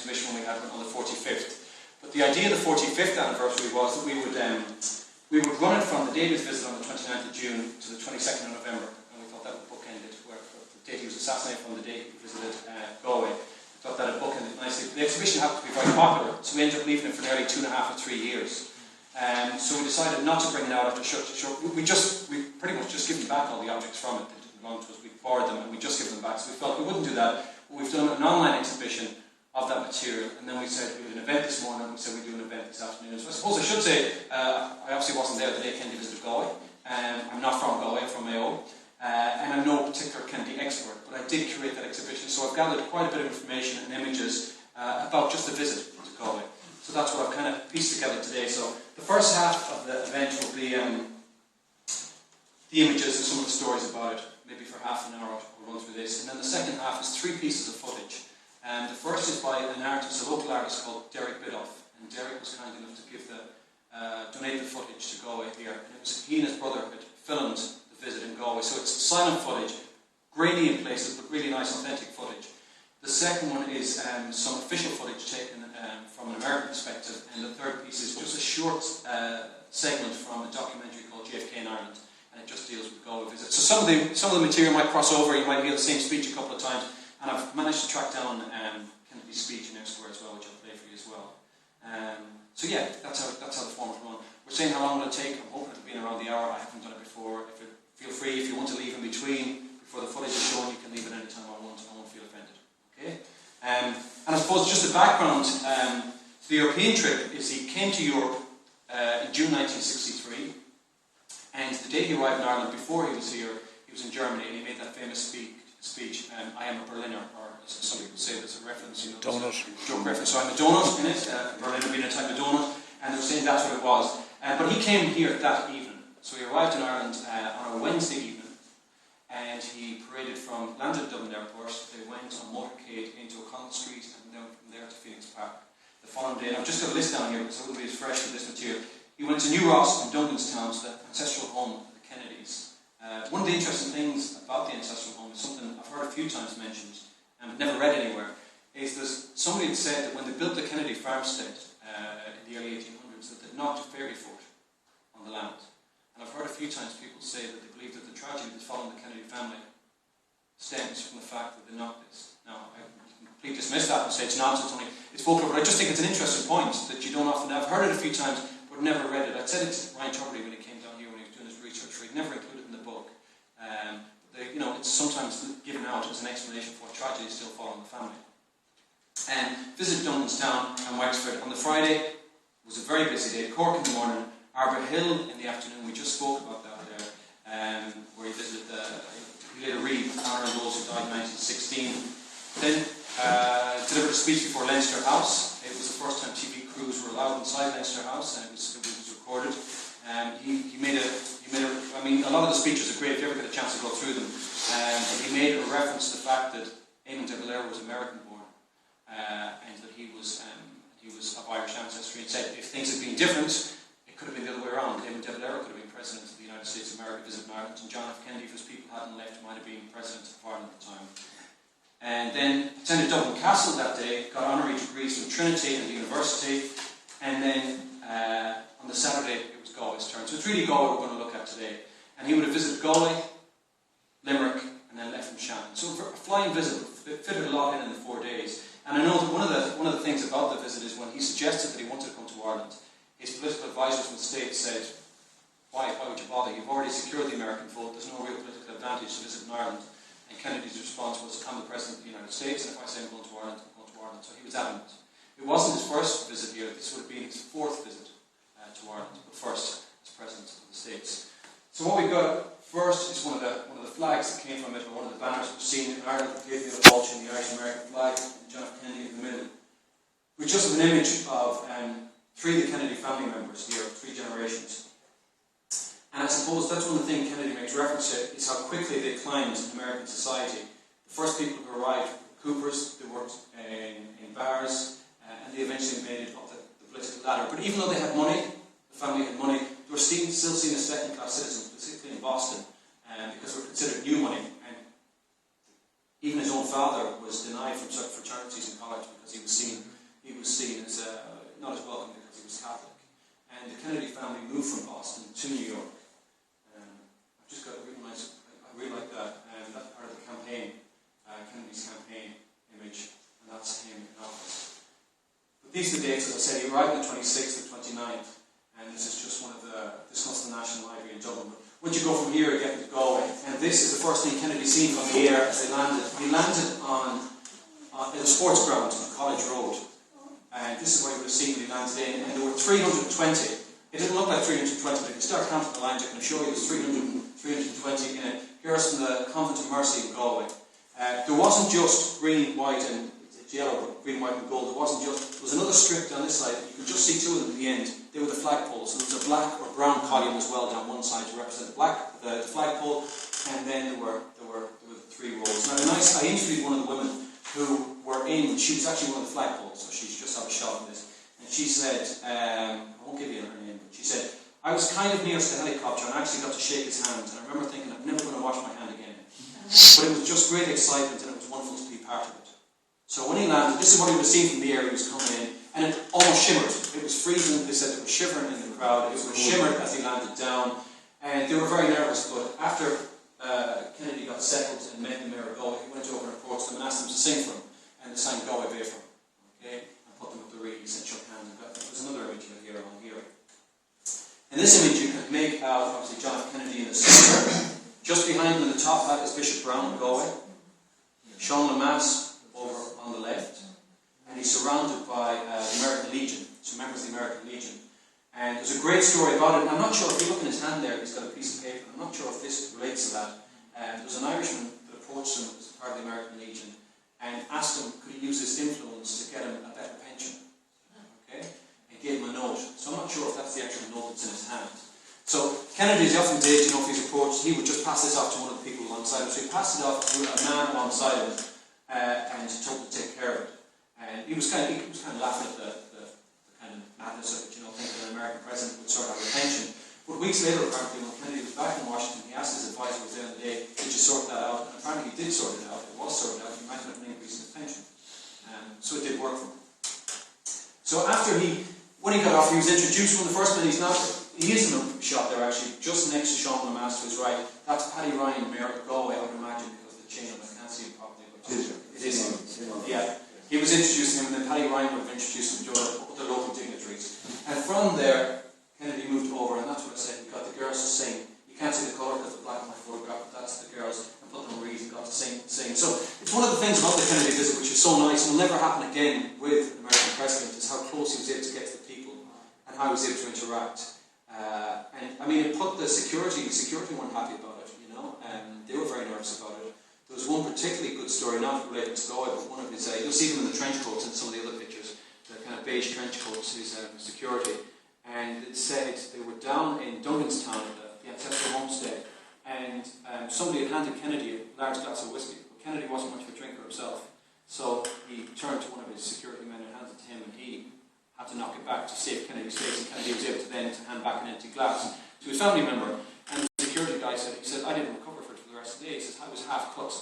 exhibition when we had one on the 45th. But the idea of the 45th anniversary was that we would run it from the day of his visit on the 29th of June to the 22nd of November, and we thought that would bookend it, where the date he was assassinated from the day he visited Galway. We thought that would bookend it nicely. The exhibition happened to be very popular, so we ended up leaving it for nearly 2.5 or 3 years. So we decided not to bring it out after short. We pretty much just given back all the objects from it that didn't belong to us. We borrowed them and we just give them back. So we felt we wouldn't do that. But we've done an online exhibition of that material, and then we said we did an event this morning, and we said we do an event this afternoon. So I suppose I should say, I obviously wasn't there the day Kennedy visited Galway. I'm not from Galway, I'm from Mayo, and I'm no particular Kennedy expert, but I did curate that exhibition, so I've gathered quite a bit of information and images about just the visit to Galway. So that's what I've kind of pieced together today. So the first half of the event will be the images and some of the stories about it. Maybe for half an hour we'll run through this. And then the second half is 3 pieces of footage. The first is by an artist, a local artist called Derek Bidoff. And Derek was kind enough to give donate the footage to Galway here. And it was he and his brother had filmed the visit in Galway. So it's silent footage, grainy in places, but really nice, authentic footage. The second one is some official footage taken from an American perspective, and the third piece is just a short segment from a documentary called J.F.K. in Ireland, and it just deals with Galway visits. So some of the material might cross over. You might hear the same speech a couple of times, and I've managed to track down Kennedy's speech in Square as well, which I'll play for you as well. So yeah, that's how the format will run. We're saying how long it'll take. I'm hoping it'll be in around the hour. I haven't done it before. Feel free if you want to leave in between before the footage is shown. You can leave at any time I won't feel offended. Okay. And I suppose just a background to the European trip is he came to Europe in June 1963, and the day he arrived in Ireland, before he was here, he was in Germany, and he made that famous speech, I am a Berliner, or as some people say, there's a reference, donut. Joke reference, so I'm a donut in it, Berliner being a type of donut, and they were saying that's what it was. But he came here that evening, so he arrived in Ireland on a Wednesday evening, and he paraded landed at Dublin Airport. They went on motorcade into O'Connell Street, and then from there to Phoenix Park. The following day, and I've just got a list down here because I wouldn't be as fresh with this material. He went to New Ross in Dunganstown, the ancestral home of the Kennedys. One of the interesting things about the ancestral home is something I've heard a few times mentioned, and never read anywhere, is that somebody had said that when they built the Kennedy farmstead in the early 1800s, that they knocked a fairy foot on the land. And I've heard a few times people say that they believe that the tragedy that's following the Kennedy family stems from the fact that they knocked this. Now, I completely dismiss that and say it's nonsense, it's folklore, but I just think it's an interesting point that you don't often have. I've heard it a few times, but never read it. I'd said it to Ryan Tuberty when he came down here when he was doing his research, so he'd never included it in the book. It's sometimes given out as an explanation for what tragedy is still following the family. Visit Dunganstown and Wexford on the Friday. It was a very busy day. Cork in the morning, Arbor Hill in the afternoon. We just spoke about that there, where he visited he laid a wreath honouring those who died in 1916. Then delivered a speech before Leinster House. It was the first time TV crews were allowed inside Leinster House, and it was recorded. A lot of the speeches are great if you ever get a chance to go through them. He made a reference to the fact that Eamon de Valera was American born, and that he was of Irish ancestry, and said if things had been different, it could have been the other way around. Eamon de Valera could have been president of the United States of America, visiting Ireland, and John F. Kennedy, if his people hadn't left, might have been president of Ireland at the time. And then attended Dublin Castle that day, got honorary degrees from Trinity and the University, and then on the Saturday it was Galway's turn. So it's really Galway we're going to look at today. And he would have visited Galway, Limerick, and then left from Shannon. So a flying visit fitted a lot in the 4 days. And I know that one of the things about the visit is when he suggested that he wanted to come to Ireland, his political advisors from the States said, why would you bother? You've already secured the American vote, there's no real political advantage to visit in Ireland. And Kennedy's response was, I'm the President of the United States, and if I say I'm going to Ireland, I'm going to Ireland. So he was adamant. It wasn't his first visit here, this would have been his 4th visit to Ireland, but first as President of the States. So what we've got first is one of the flags that came from it, or one of the banners we've seen in Ireland, completely the mulch in the Irish-American flag, and John F. Kennedy in the middle. We just have an image of 3 of the Kennedy family members here, 3 generations. And I suppose that's one of the things Kennedy makes reference to, is how quickly they climbed in American society. The first people who arrived were Coopers, they worked in bars, and they eventually made it up the political ladder. But even though they had money, the family had money, they were still seen as second-class citizens, particularly in Boston, because they were considered new money. And even his own father was denied from certain fraternities in college because he was seen he was seen as not as welcome because he was Catholic. And the Kennedy family moved from Boston to New York. I've just got a really nice, I really like that. That's part of the campaign, Kennedy's campaign image, and that's him in office. But these are the dates, as I said. He arrived on the 26th and 29th, and this is just one of this was the National Library in Dublin. But once you go from here, you get to Galway, and this is the first thing Kennedy seen from the air as they landed. He landed on a sports ground on College Road. And this is what you would have seen when he landed in, and there were 320. It didn't look like 320, but if you start counting the lines, I can assure you there's 320 in it. Here's from the Convent of Mercy in Galway. There wasn't just green, white, and it's yellow, but green, white, and gold. There was another strip down this side. You could just see two of them at the end. They were the flagpoles. So there was a black or brown column as well down one side to represent the flagpole, and then there were the three rows. Now, I interviewed one of the women who were in. She was actually one of the flagpoles, so she's just had a shot in this. And she said, I won't give you her name, but she said, I was kind of nearest the helicopter and I actually got to shake his hand. And I remember thinking, I'm never going to wash my hand again. But it was just great excitement and it was wonderful to be part of it. So when he landed, this is what he would have seen from the air. He was coming in and it almost shimmered. It was freezing. They said it was shivering in the crowd. It was shimmered as he landed down. And they were very nervous, but after Kennedy got settled and met the mayor of Galway, he went over and approached them and asked them to sing for him. And they sang Galway-50th, okay, and put them at the reeds and shook hands. And there's another image here on here. In this image, you can make out obviously John F. Kennedy in the centre. Just behind him in the top hat is Bishop Brown of Galway. Sean Lemass over on the left, and he's surrounded by the American Legion, some members of the American Legion. And there's a great story about it. And I'm not sure if you look in his hand there, he's got a piece of paper. I'm not sure if this relates to that. There was an Irishman that approached him as part of the American Legion and asked him could he use his influence to get him a better pension. Okay? And gave him a note. So I'm not sure if that's the actual note that's in his hand. So Kennedy, as he often did, if he's approached, he would just pass this off to one of the people alongside him. So he passed it off to a man alongside him and told him to take care of it. And he was kind of laughing at the kind of madness of it, thinking an American president would sort out a pension. But weeks later, apparently, when Kennedy was back in Washington, he asked his advisor was there on the day, did you sort that out? And apparently he did sort it out. It was sorted out. He might have an increase in his pension. So it did work for him. So when he got off, he was introduced. One of the first men, he is in a shot there actually, just next to Sean Lemass to his right. That's Paddy Ryan, Mayor of Galway, I would imagine, because of the chain on I can't see him properly. But it is him. Yeah. He was introducing him, and then Paddy Ryan would have introduced him to the local dignitaries. And from there, Kennedy moved over, and that's what I said. He got the girls to sing. You can't see the colour because it's black on my photograph, but that's the girls, and put them on reeds and got to sing. So it's one of the things about the Kennedy visit which is so nice, and will never happen again with an American president, is how close he was able to get to the people and how he was able to interact. And I mean, it put the security weren't happy about it, and they were very nervous about it. There was one particularly good story, not related to Galway, but one of his, you'll see them in the trench coats and some of the other pictures, the kind of beige trench coats, his security. And it said they were down in Duncanstown at the ancestral homestead, and somebody had handed Kennedy a large glass of whiskey, but Kennedy wasn't much of a drinker himself. So he turned to one of his security men and handed it to him, and he had to knock it back to save Kennedy's face, and Kennedy was able to then hand back an empty glass to his family member. And the security guy said, I didn't recover for it for the rest of the day. He says, I was half cut.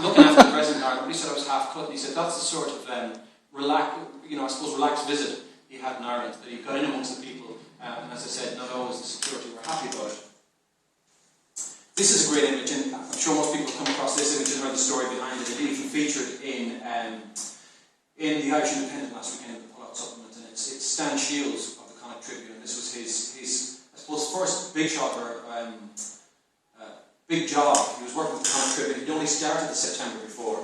Looking after the president in Ireland, he said I was half cut, and he said that's the sort of relaxed visit he had in Ireland, that he got in amongst the people, and as I said, not always the security were happy about it. This is a great image, and I'm sure most people have come across this image and heard the story behind it. It even featured in the Irish Independent last weekend, the pull-out supplement, and it's Stan Shields of the Connacht Tribune, and this was his I suppose, first big shot or big job. He was working with the Connacht Tribune. He'd only started the September before,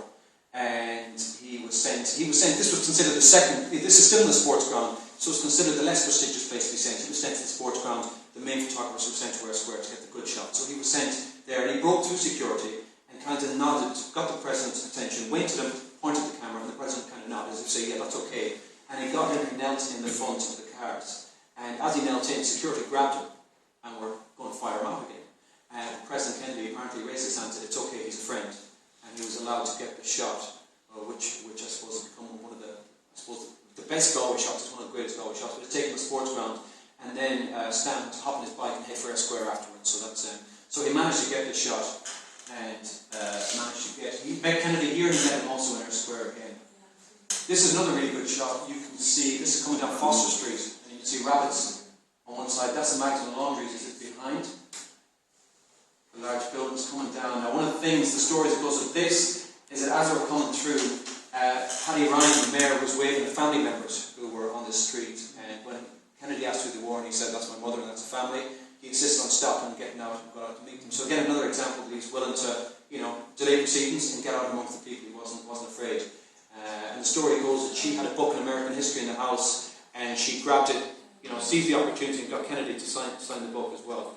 and he was sent. This was considered the second. This is still in the sports ground, so it's considered the less prestigious place to be sent. He was sent to the sports ground. The main photographers were sent to Ware Square to get the good shot. So he was sent there, and he broke through security and kind of nodded, got the president's attention, went to them, pointed the camera, and the president kind of nodded as if saying, "Yeah, that's okay." And he got in and knelt in the front of the cars. And as he knelt in, security grabbed him and were going to fire him out again. President Kennedy apparently raised his hand and said, "It's okay, he's a friend." And he was allowed to get the shot, which I suppose has become one of the best Galway shots. It's one of the greatest Galway shots. But it's taken the sports ground, and then Stan to hop on his bike and head for Ware Square afterwards. So that's so he managed to get the shot, and he met Kennedy here, and he met him also in Ware Square again. This is another really good shot. You can see, this is coming down Foster Street, and you can see rabbits on one side. That's the Magdalen Laundries, is it behind? The large buildings coming down. Now, one of the things, the stories that goes with this, is that as they were coming through, Paddy Ryan, the mayor, was waving at family members who were on the street, and when Kennedy asked who they were, and he said, that's my mother and that's a family, he insisted on stopping and getting out and got out to meet them. So again, another example that he's willing to, delay proceedings and get out amongst the people. He wasn't afraid. And the story goes that she had a book in American history in the house, and she grabbed it, seized the opportunity and got Kennedy to sign the book as well.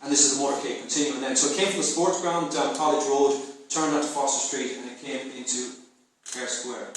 And this is the motorcade continuing then. So it came from the sports ground down College Road, turned out to Foster Street, and it came into Eyre Square.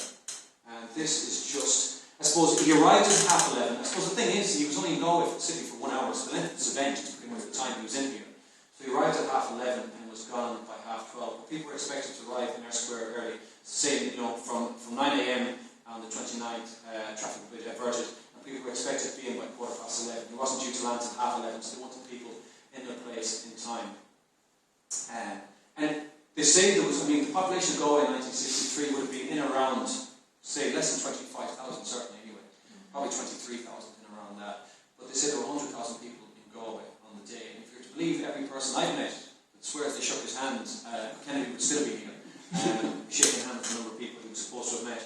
And this is just, I suppose, he arrived at 11:30. I suppose the thing is, he was only in Galway City for 1 hour, so the length of this event is pretty much the time he was in here. So he arrived at 11:30 and was gone by 12:30. But people were expected to arrive in Eyre Square early. Say, from 9 a.m. on the 29th, traffic would be diverted, and people were expected to be in by 11:15. He wasn't due to land until 11:30, so they wanted people in their place in time. And they say there was, the population of Galway in 1963 would have been in around, say, less than 25,000, certainly anyway. Probably 23,000 in around that. But they say there were 100,000 people in Galway on the day. And if you're to believe every person I've met that swears they shook his hand, Kennedy would still be here. Shaking hands with a number of people he was supposed to have met.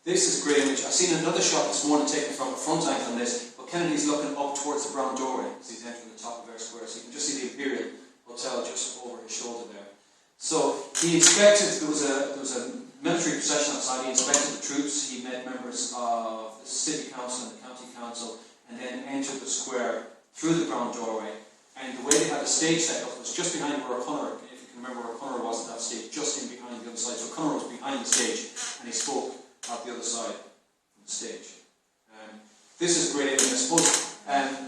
This is a great image. I've seen another shot this morning taken from a front angle on this, but Kennedy's looking up towards the brown doorway as he's entering the top of Eyre Square, so you can just see the Imperial Hotel just over his shoulder there. So he inspected, there was a military procession outside, he inspected the troops, he met members of the City Council and the County Council, and then entered the square through the brown doorway. And the way they had the stage set up was just behind where O'Connor, if you can remember where O'Connor was at that stage, just in behind the other side. So O'Connor was behind the stage, and he spoke out the other side of the stage. This is a great image. I suppose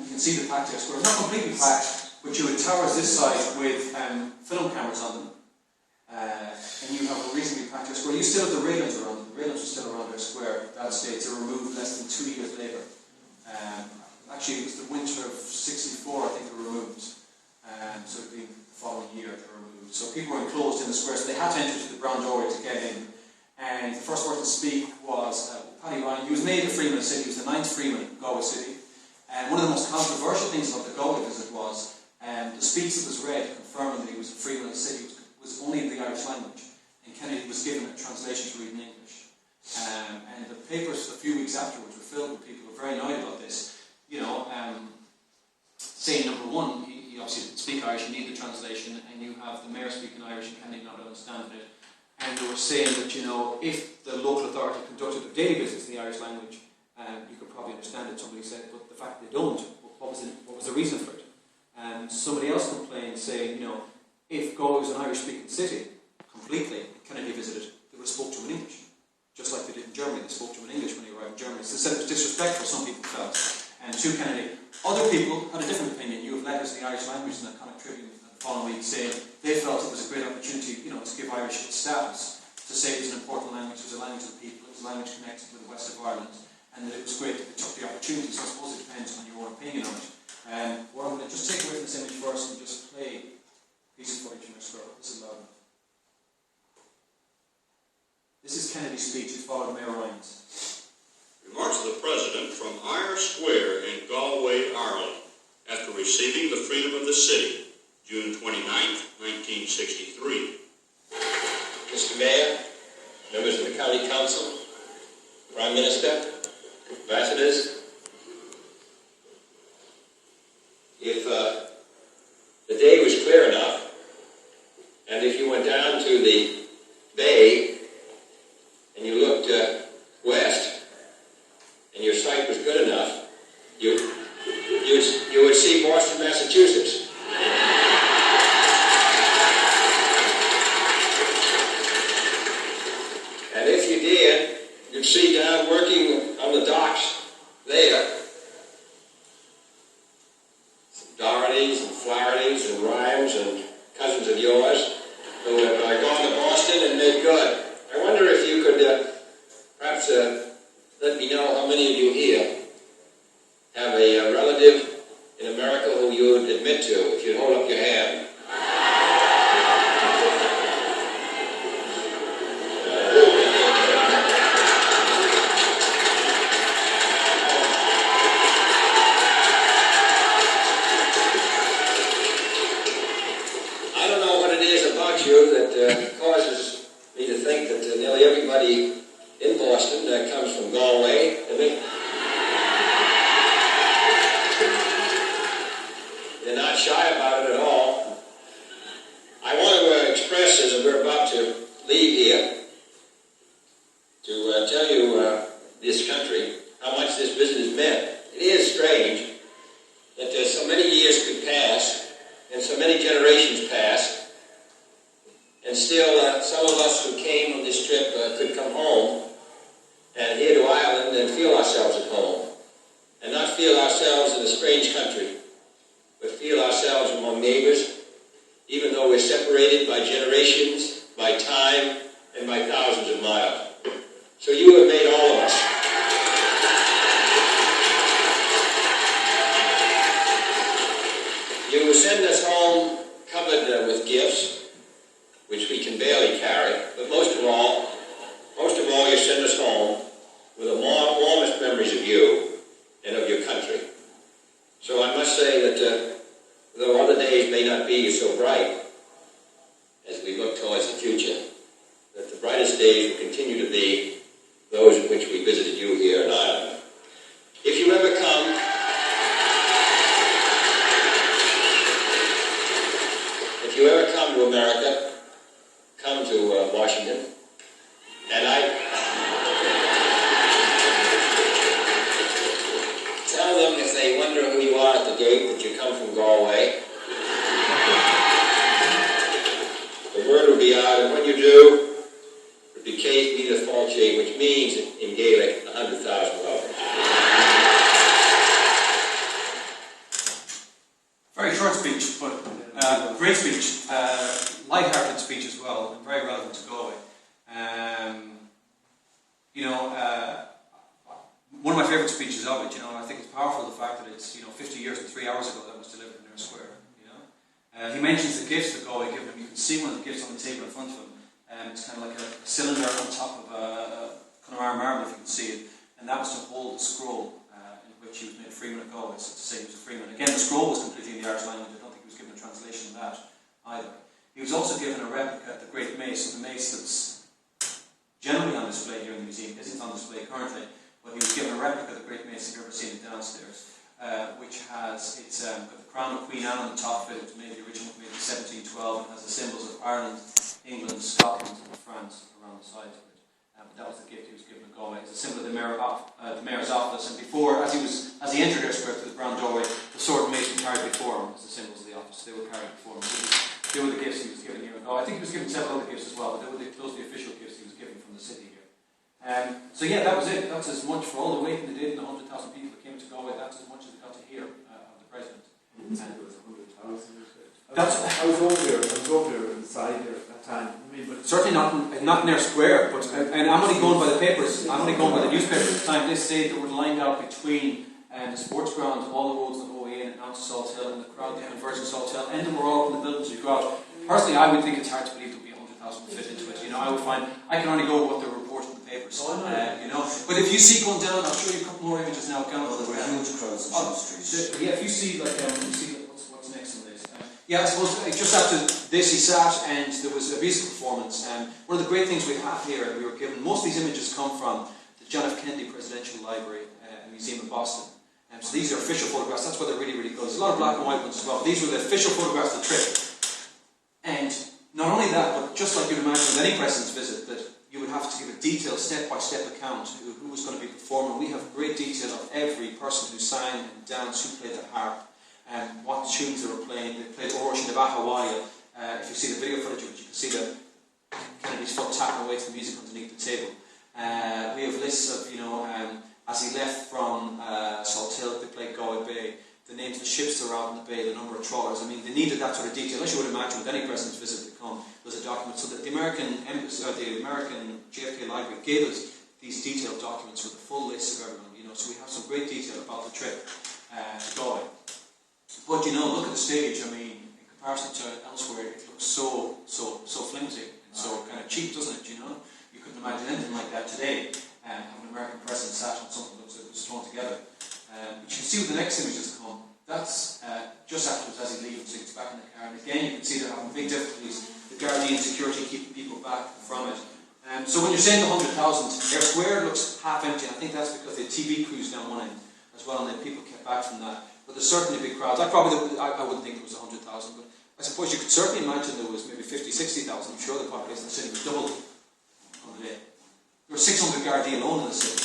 you can see the packed Eyre Square. It's not completely packed, but you had towers this side with film cameras on them. And you have a reasonably packed Eyre Square. You still have the railings around them. The railings are still around Eyre Square at that stage. They were removed less than 2 years later. Actually, it was the winter of '64, I think, they were removed. So it would be the following year they were removed. So people were enclosed in the square, so they had to enter through the brown doorway to get in. And the first person to speak was Paddy Ryan. He was made a Freeman of the City. He was the 9th Freeman of Galway City. And one of the most controversial things about the Galway visit was the speech that was read confirming that he was a Freeman of the City was only in the Irish language. And Kennedy was given a translation to read in English. And the papers a few weeks afterwards were filled with people who were very annoyed about this. Saying, number one, he obviously didn't speak Irish, you need the translation, and you have the mayor speaking Irish and Kennedy not understanding it. And they were saying that, if the local authority conducted their daily business in the Irish language, you could probably understand it, somebody said, but the fact they don't, what was the reason for it? Somebody else complained, saying, if Galway was an Irish-speaking city, completely, and Kennedy visited, they would have spoke to him in English. Just like they did in Germany, they spoke to him in English when he arrived in Germany. So they said it was disrespectful, some people felt, to Kennedy. Other people had a different opinion. You have letters in the Irish language in that kind of tribune the following week saying they felt it was a great opportunity, to give Irish its status, to say it was an important language, it was a language of the people, it was a language connected with the west of Ireland, and that it was great that they took the opportunity. So I suppose it depends on your own opinion on it. What I'm going to just take away from this image first and just play a piece of footage from Eyre Square. This is loud enough. This is Kennedy's speech. It's followed Mayor Ryan's. Remarks of the President from Eyre Square in Galway, Ireland, after receiving the freedom of the city, June 29, 1963. Mr. Mayor, members of the County Council, Prime Minister, ambassadors, if the day was clear enough, and if you went down to the bay and you looked west, and your sight was good enough, you would see Boston, Massachusetts. And if you did, you'd see down working on the docks there some Dohertys and Flahertys and Rhymes and cousins of yours who have gone to Boston and made good. I wonder if you could perhaps let me know how many of you here have a relative in America who you would admit to, if you'd hold up your hand. hopefully everybody in Boston that comes from Galway, they're not shy about it at all. I want to express, as we're about to leave here, to tell you this country how much this business meant. It is strange that so many years could pass and so many generations pass, and still some of us who came on this trip could come home and here to Ireland and feel ourselves at home, and not feel ourselves in a strange country, but feel ourselves among neighbors, even though we're separated by generations, by time, and by thousands of miles. So you have made all of us. You send us home covered with gifts, which we can barely carry, but most of all, you send us home with the warmest memories of you and of your country. So I must say that though other days may not be so bright as we look towards the future, that the brightest days will continue to be those in which we visited you here in Ireland. If you ever come to America, come to Washington, and I tell them, if they wonder who you are at the gate, that you come from Galway. The word will be out, and when you do, it will be Kate Vida Falche, which means in Gaelic 100,000 welcome. Very short speech, but great speech. Light-hearted speech as well, and very relevant to Galway. One of my favourite speeches of it, I think it's powerful, the fact that it's 50 years and 3 hours ago that was delivered in their square. He mentions the gifts that Galway given him. You can see one of the gifts on the table in front of him. It's kind of like a cylinder on top of a Connemara marble, if you can see it, and that was to hold the scroll in which he was made freeman of Galway, so to say he was a freeman. Again, the scroll was completely in the Irish language. I don't think he was given a translation of that either. He was also given a replica of the Great Mace, so the mace that's generally on display here in the museum isn't on display currently, but he was given a replica of the Great Mace, if you've ever seen it downstairs, which has, it's got the crown of Queen Anne on the top of it. It was made, the original was made in 1712, and has the symbols of Ireland, England, Scotland, and France around the sides of it. But that was the gift he was given to Galway. It's a symbol of the mayor's office, and before, as he entered their square through the brown doorway, the sword and mace were carried before him as the symbols of the office. They were carried before him. They were the gifts he was given here in Galway. I think he was given several other gifts as well, but they were those the official gifts he was given from the city here. So yeah, that was it. That's as much for all the waiting they did and the 100,000 people that came to Galway. That's as much as they got to hear of the president. It was 100,000. I was over there inside there at that time. But certainly not in their square, but and I'm only going by the papers. I'm only going by the newspapers at the time. They say they were lined out between the sports ground, all the roads that go in and out to Salt Hill, and the crowd they converged to Salt Hill, and they were all from the buildings you go out. Personally, I would think it's hard to believe there'll be 100,000 fit into it. I would find I can only go with what they report in the papers. But if you see going down, I'll show you a couple more images now. There were huge crowds on the streets. Yeah, if you see what's next on this. I suppose just after this he sat and there was a musical performance. One of the great things we have here, and we were given, most of these images come from the John F. Kennedy Presidential Library and Museum in Boston. So these are official photographs. That's why they're really, really good. There's a lot of black and white ones as well. These were the official photographs of the trip. And not only that, but just like you'd imagine with any president's visit, that you would have to give a detailed step-by-step account who was going to be performing. We have great detail of every person who sang and danced, who played the harp, and what tunes they were playing. They played Orishin of Ahawaya. If you see the video footage of it, you can see the Kennedy's foot tapping away to the music underneath the table. We have lists of, as he left from Salt Hill, they played Galway Bay, the names of the ships that were out in the bay, the number of trawlers. They needed that sort of detail, as you would imagine with any president's visit to come. There's a document, so that the American embassy, or the American J.F.K. library gave us these detailed documents with a full list of everyone. So we have some great detail about the trip to Galway. But look at the stage. In comparison to elsewhere, it looks so flimsy and so kind of cheap, doesn't it? You couldn't imagine anything like that today. Have an American president sat on something that was thrown together. But you can see with the next images come. That's just afterwards as he leaves, so he gets back in the car. And again, you can see they're having big difficulties. The Guardian security keeping people back from it. So when you're saying the 100,000, Ayr Square looks half empty. I think that's because the TV crews down one end as well, and then people kept back from that. But there's certainly big crowds. I wouldn't think it was 100,000, but I suppose you could certainly imagine there was maybe 50, 60,000. I'm sure the population of the city was doubled on the day. There were 600 Gardaí alone in the city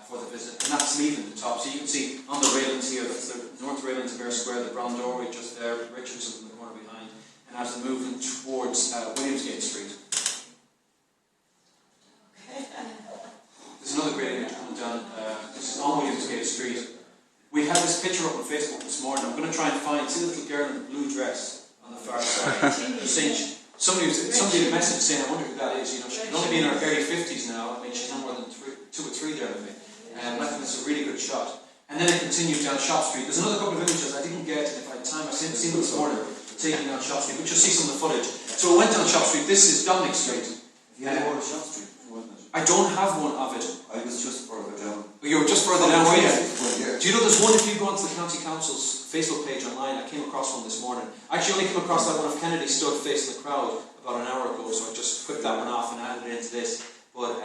for the visit, and that's leaving the top. So you can see on the railings here, that's the north railings of Ayr Square, the brown doorway just there, Richardson in the corner behind, and as they're moving towards Williamsgate Street. There's another great image coming down. This is on Williamsgate Street. We had this picture up on Facebook this morning. I'm going to try and see the little girl in the blue dress on the far side. Somebody had a message saying, I wonder who that is. You know, she can only be in her early 50s now. I mean, she's no more than 2 or 3 there with me. And I think it's a really good shot. And then it continues down Shop Street. There's another couple of images I didn't get, and if I had time, I've seen them this morning, taking down Shop Street, but you'll see some of the footage. So I went down Shop Street. This is Dominic Street. You had one on Shop Street, wasn't it? I don't have one of it. I was just further down. But you were just further down, were you? Yeah. Do you know there's one, if you go onto the County Council's Facebook page online, I came across one this morning. I actually only came across that one of Kennedy stood facing the crowd about an hour ago, so I just clicked that one off and added it into this. But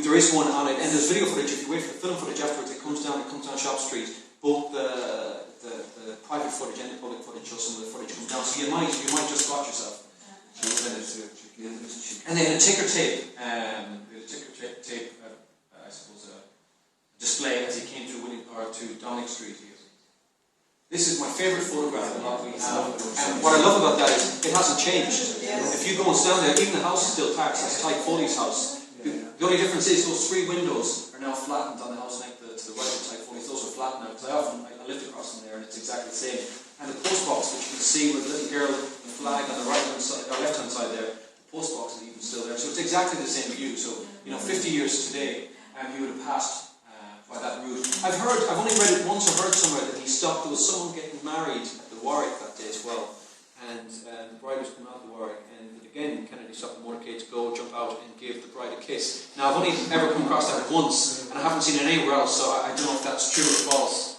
there is one on it, and there's video footage. If you wait for the film footage afterwards, it comes down Shop Street. Both the private footage and the public footage show some of the footage comes down, so you might just spot yourself. And then a ticker tape, I suppose, display as he came through to Dominic Street here. This is my favourite photograph of what we have, and what I love about that is it hasn't changed. If you go and stand there, even the house is still taxed. That's Tyke Foley's house. The only difference is those 3 windows are now flattened on the house next to the right of Tyke Foley's. Those are flattened now, because I lift across from there and it's exactly the same. And the post box, which you can see with the little girl, the flag on the right-hand side, or left-hand side there, the post box is even still there. So it's exactly the same view. So, 50 years today, he would have passed by that route. I've only read it once or heard somewhere that he stopped. There was someone getting married at the Warwick that day as well. And the bride was coming out of the Warwick. And again, Kennedy stopped the motorcade to go, jump out and give the bride a kiss. Now, I've only ever come across that once, and I haven't seen it anywhere else, so I don't know if that's true or false.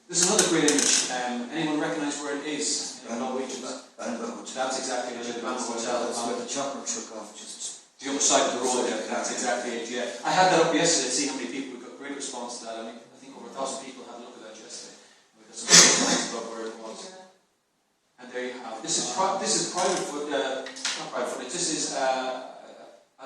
This is another great image. Anyone recognise where it is? That's exactly it. The Banff Hotel. That's where the chopper took off. Just the other side of the road there. That's exactly it. Yeah, I had that up yesterday to see how many people got great response to that. I think over 1,000 people had a look at that yesterday. We got some comments about where it was. And there you have. This is private footage. Not private footage. This is a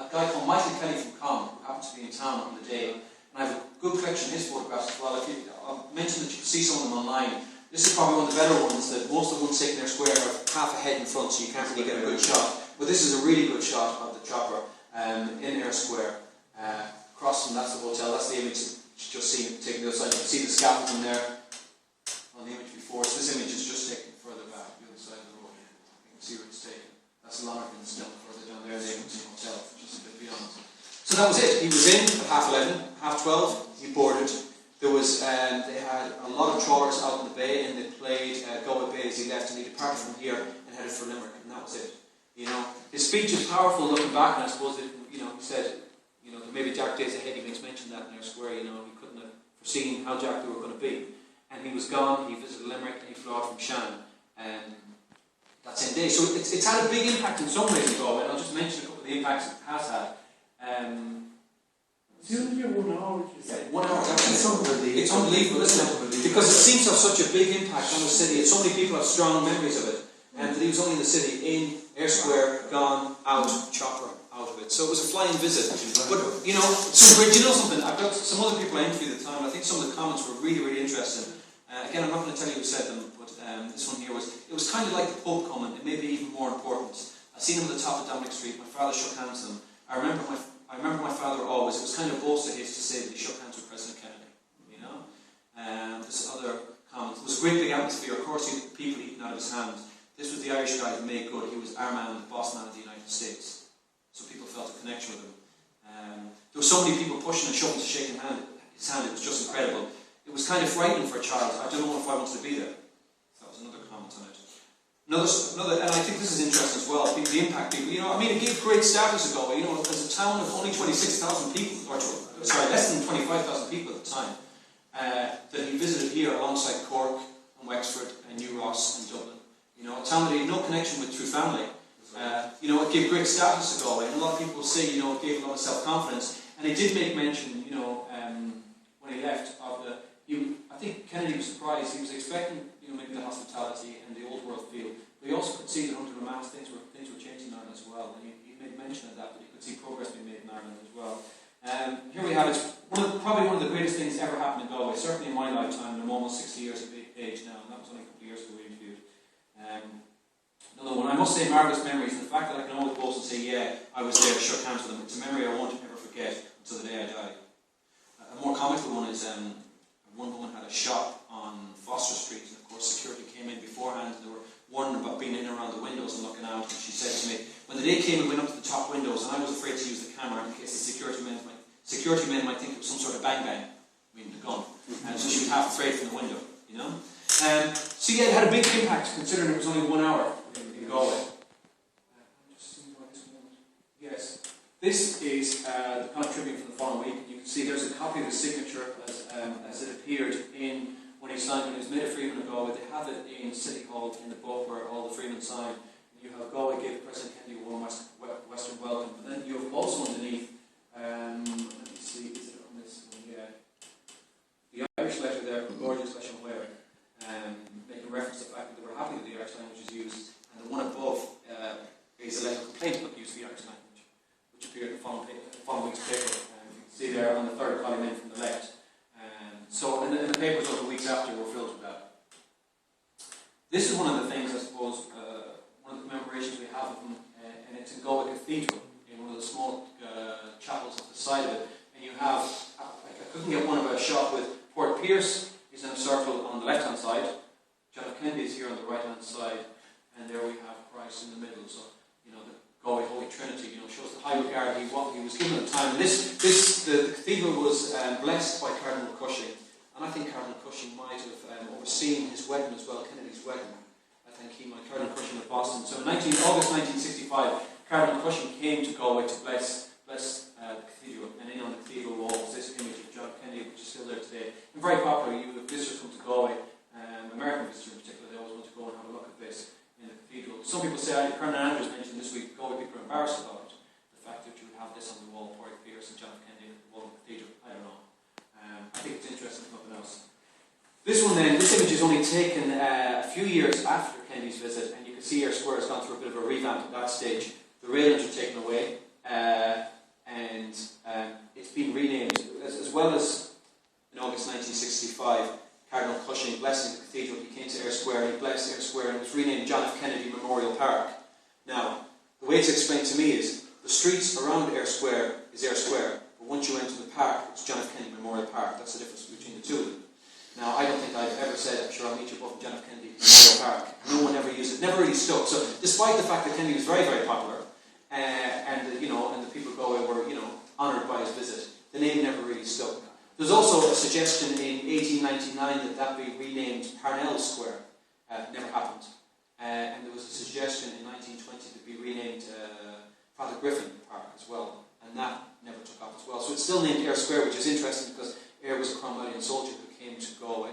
guy called Michael Kelly from Com, who happens to be in town on the day. And I have a good collection of his photographs as well. I'll mention that you can see some of them online. This is probably one of the better ones. That most of the ones taken in Ayr Square are half a head in front, so you can't really get a good shot. But this is a really good shot of the chopper in Ayr Square. Across from that's the hotel. That's the image just seen taken the other side. You can see the scaffolding there on the image before. So this image is just taken further back, the other side of the road. You can see where it's taken. That's Lonergan still further down there. The Eglinton Hotel, just a bit beyond. So that was it. He was in at 11:30, 12:30. He boarded. There was, they had a lot of trawlers out in the bay, and they played Galway Bay as he left, and he departed from here and headed for Limerick, and that was it. His speech is powerful looking back, and I suppose he said, there may be dark days ahead. He makes mention that in Ayr Square. He couldn't have foreseen how dark they were going to be, and he was gone. He visited Limerick, and he flew out from Shannon, and that same day. So it's had a big impact in some ways in Galway, and I'll just mention a couple of the impacts it has had. it's only 1 hour. Yeah, 1 hour. It's unbelievable. It's unbelievable, isn't it? Because it seems to have such a big impact on the city, and so many people have strong memories of it. And that he was only in the city, in Ayr Square, gone, out, chopper, out of it. So it was a flying visit. But, do you know something? I've got some other people I interviewed at the time, and I think some of the comments were really, really interesting. Again, I'm not going to tell you who said them, but this one here it was kind of like the Pope coming, it may be even more important. I seen him at the top of Dominic Street, my father shook hands with him. I remember my father always, it was kind of a boast of his to say that he shook hands with President Kennedy, This other comment. It was a great big atmosphere. Of course, he had people eating out of his hand. This was the Irish guy who made good. He was our man, the boss man of the United States. So people felt a connection with him. There were so many people pushing and shoving to shake his hand. It was just incredible. It was kind of frightening for a child. I don't know if I wanted to be there. That was another comment on it. Another, and I think this is interesting as well. The impact people. It gave great status to Galway. As a town of only 26,000 people, less than 25,000 people at the time, that he visited here alongside Cork and Wexford and New Ross and Dublin. A town that he had no connection with through family, You know, it gave great status to Galway, and a lot of people say, you know, it gave a lot of self-confidence. And he did make mention, you know, when he left, of the. I think Kennedy was surprised. He was expecting, you know, maybe the hospitality and the old world feel. But he also could see that under the mask things were changing in Ireland as well. And he made mention of that, but he could see progress being made in Ireland as well. Here we have it. Probably one of the greatest things ever happened in Galway, certainly in my lifetime, and I'm almost 60 years of age now, and that was only a couple of years ago we interviewed. Another one, I must say, marvellous memories, and the fact that I can always boast and say, yeah, I was there, shook hands with them. It's a memory I won't ever forget until the day I die. A more comical one is one woman had a shop on Foster Street, and of course security came in beforehand, and they were warning about being in and around the windows and looking out, and she said to me, when the day came, we went up to the top windows, and I was afraid to use the camera in case the security men might think it was some sort of bang bang, meaning the gun, and so she was half afraid from the window, you know. So yeah, it had a big impact considering it was only 1 hour in Galway. Yes, this is the kind of tribute from the following week. You can see there's a copy of his signature as it appeared in when he signed when he was made a freeman of Galway. They have it in City Hall in the book where all the freemen signed. You have Galway gave President Kennedy a warm Western welcome. But then you have also underneath, let me see, is it on this one? Yeah. The Irish letter there, gorgeous letter where, making reference to the fact that they were happy that the Irish language is used. And the one above is a letter of complaint about the use of the Irish language, which appeared in the following week's paper. You can see there on the third column in from the left. And the papers over the weeks after were filled with that. This is one of the things, I suppose, one of the commemorations we have of him, and it's in Galway Cathedral, in one of the small chapels at the side of it. And you have, I couldn't get one of a shot with Port Pierce is in a circle on the left-hand side, John F. Kennedy is here on the right-hand side, and there we have Christ in the middle. So, you know, the Galway Holy Trinity, you know, shows the high regard he was given at the time. And the cathedral was blessed by Cardinal Cushing, and I think Cardinal Cushing might have overseen his wedding as well, Kennedy's wedding. I think he might, Cardinal Cushing of Boston. So in August 1965, Cardinal Cushing came to Galway to bless the cathedral, and in on the cathedral wall was this image of John F. Kennedy, which is still there today. And very popular. You have visitors come to Galway, American visitors in particular, they always want to go and have a look at this in the cathedral. Some people say, Colonel Andrews mentioned this week, Galway people are embarrassed about it, the fact that you would have this on the wall, Port Pierce and John F. Kennedy at the wall of the cathedral. I don't know. I think it's interesting for nothing else. This one then, this image is only taken a few years after Kennedy's visit, and you can see Ayr Square has gone through a bit of a revamp at that stage. The railings are taken away, and it's been renamed, as well as in August 1965, Cardinal Cushing blessing the cathedral. He came to Ayr Square, he blessed Ayr Square, and it was renamed John F. Kennedy Memorial Park. Now, the way it's explained to me is, the streets around Ayr Square is Ayr Square, but once you enter the park, it's John F. Kennedy Memorial Park. That's the difference between the two of them. Now, I don't think I've ever said, I'm sure I'll meet you above John F. Kennedy Memorial Park. No one ever used it, never really stuck. So, despite the fact that Kennedy was very, very popular, and the people of Galway were, honoured by his visit, the name never really stuck. There's also a suggestion in 1899 that be renamed Parnell Square. Never happened. And there was a suggestion in 1920 to be renamed Father Griffin Park as well, and that never took off as well. So it's still named Ayr Square, which is interesting because Ayr was a Cromwellian soldier who came to Galway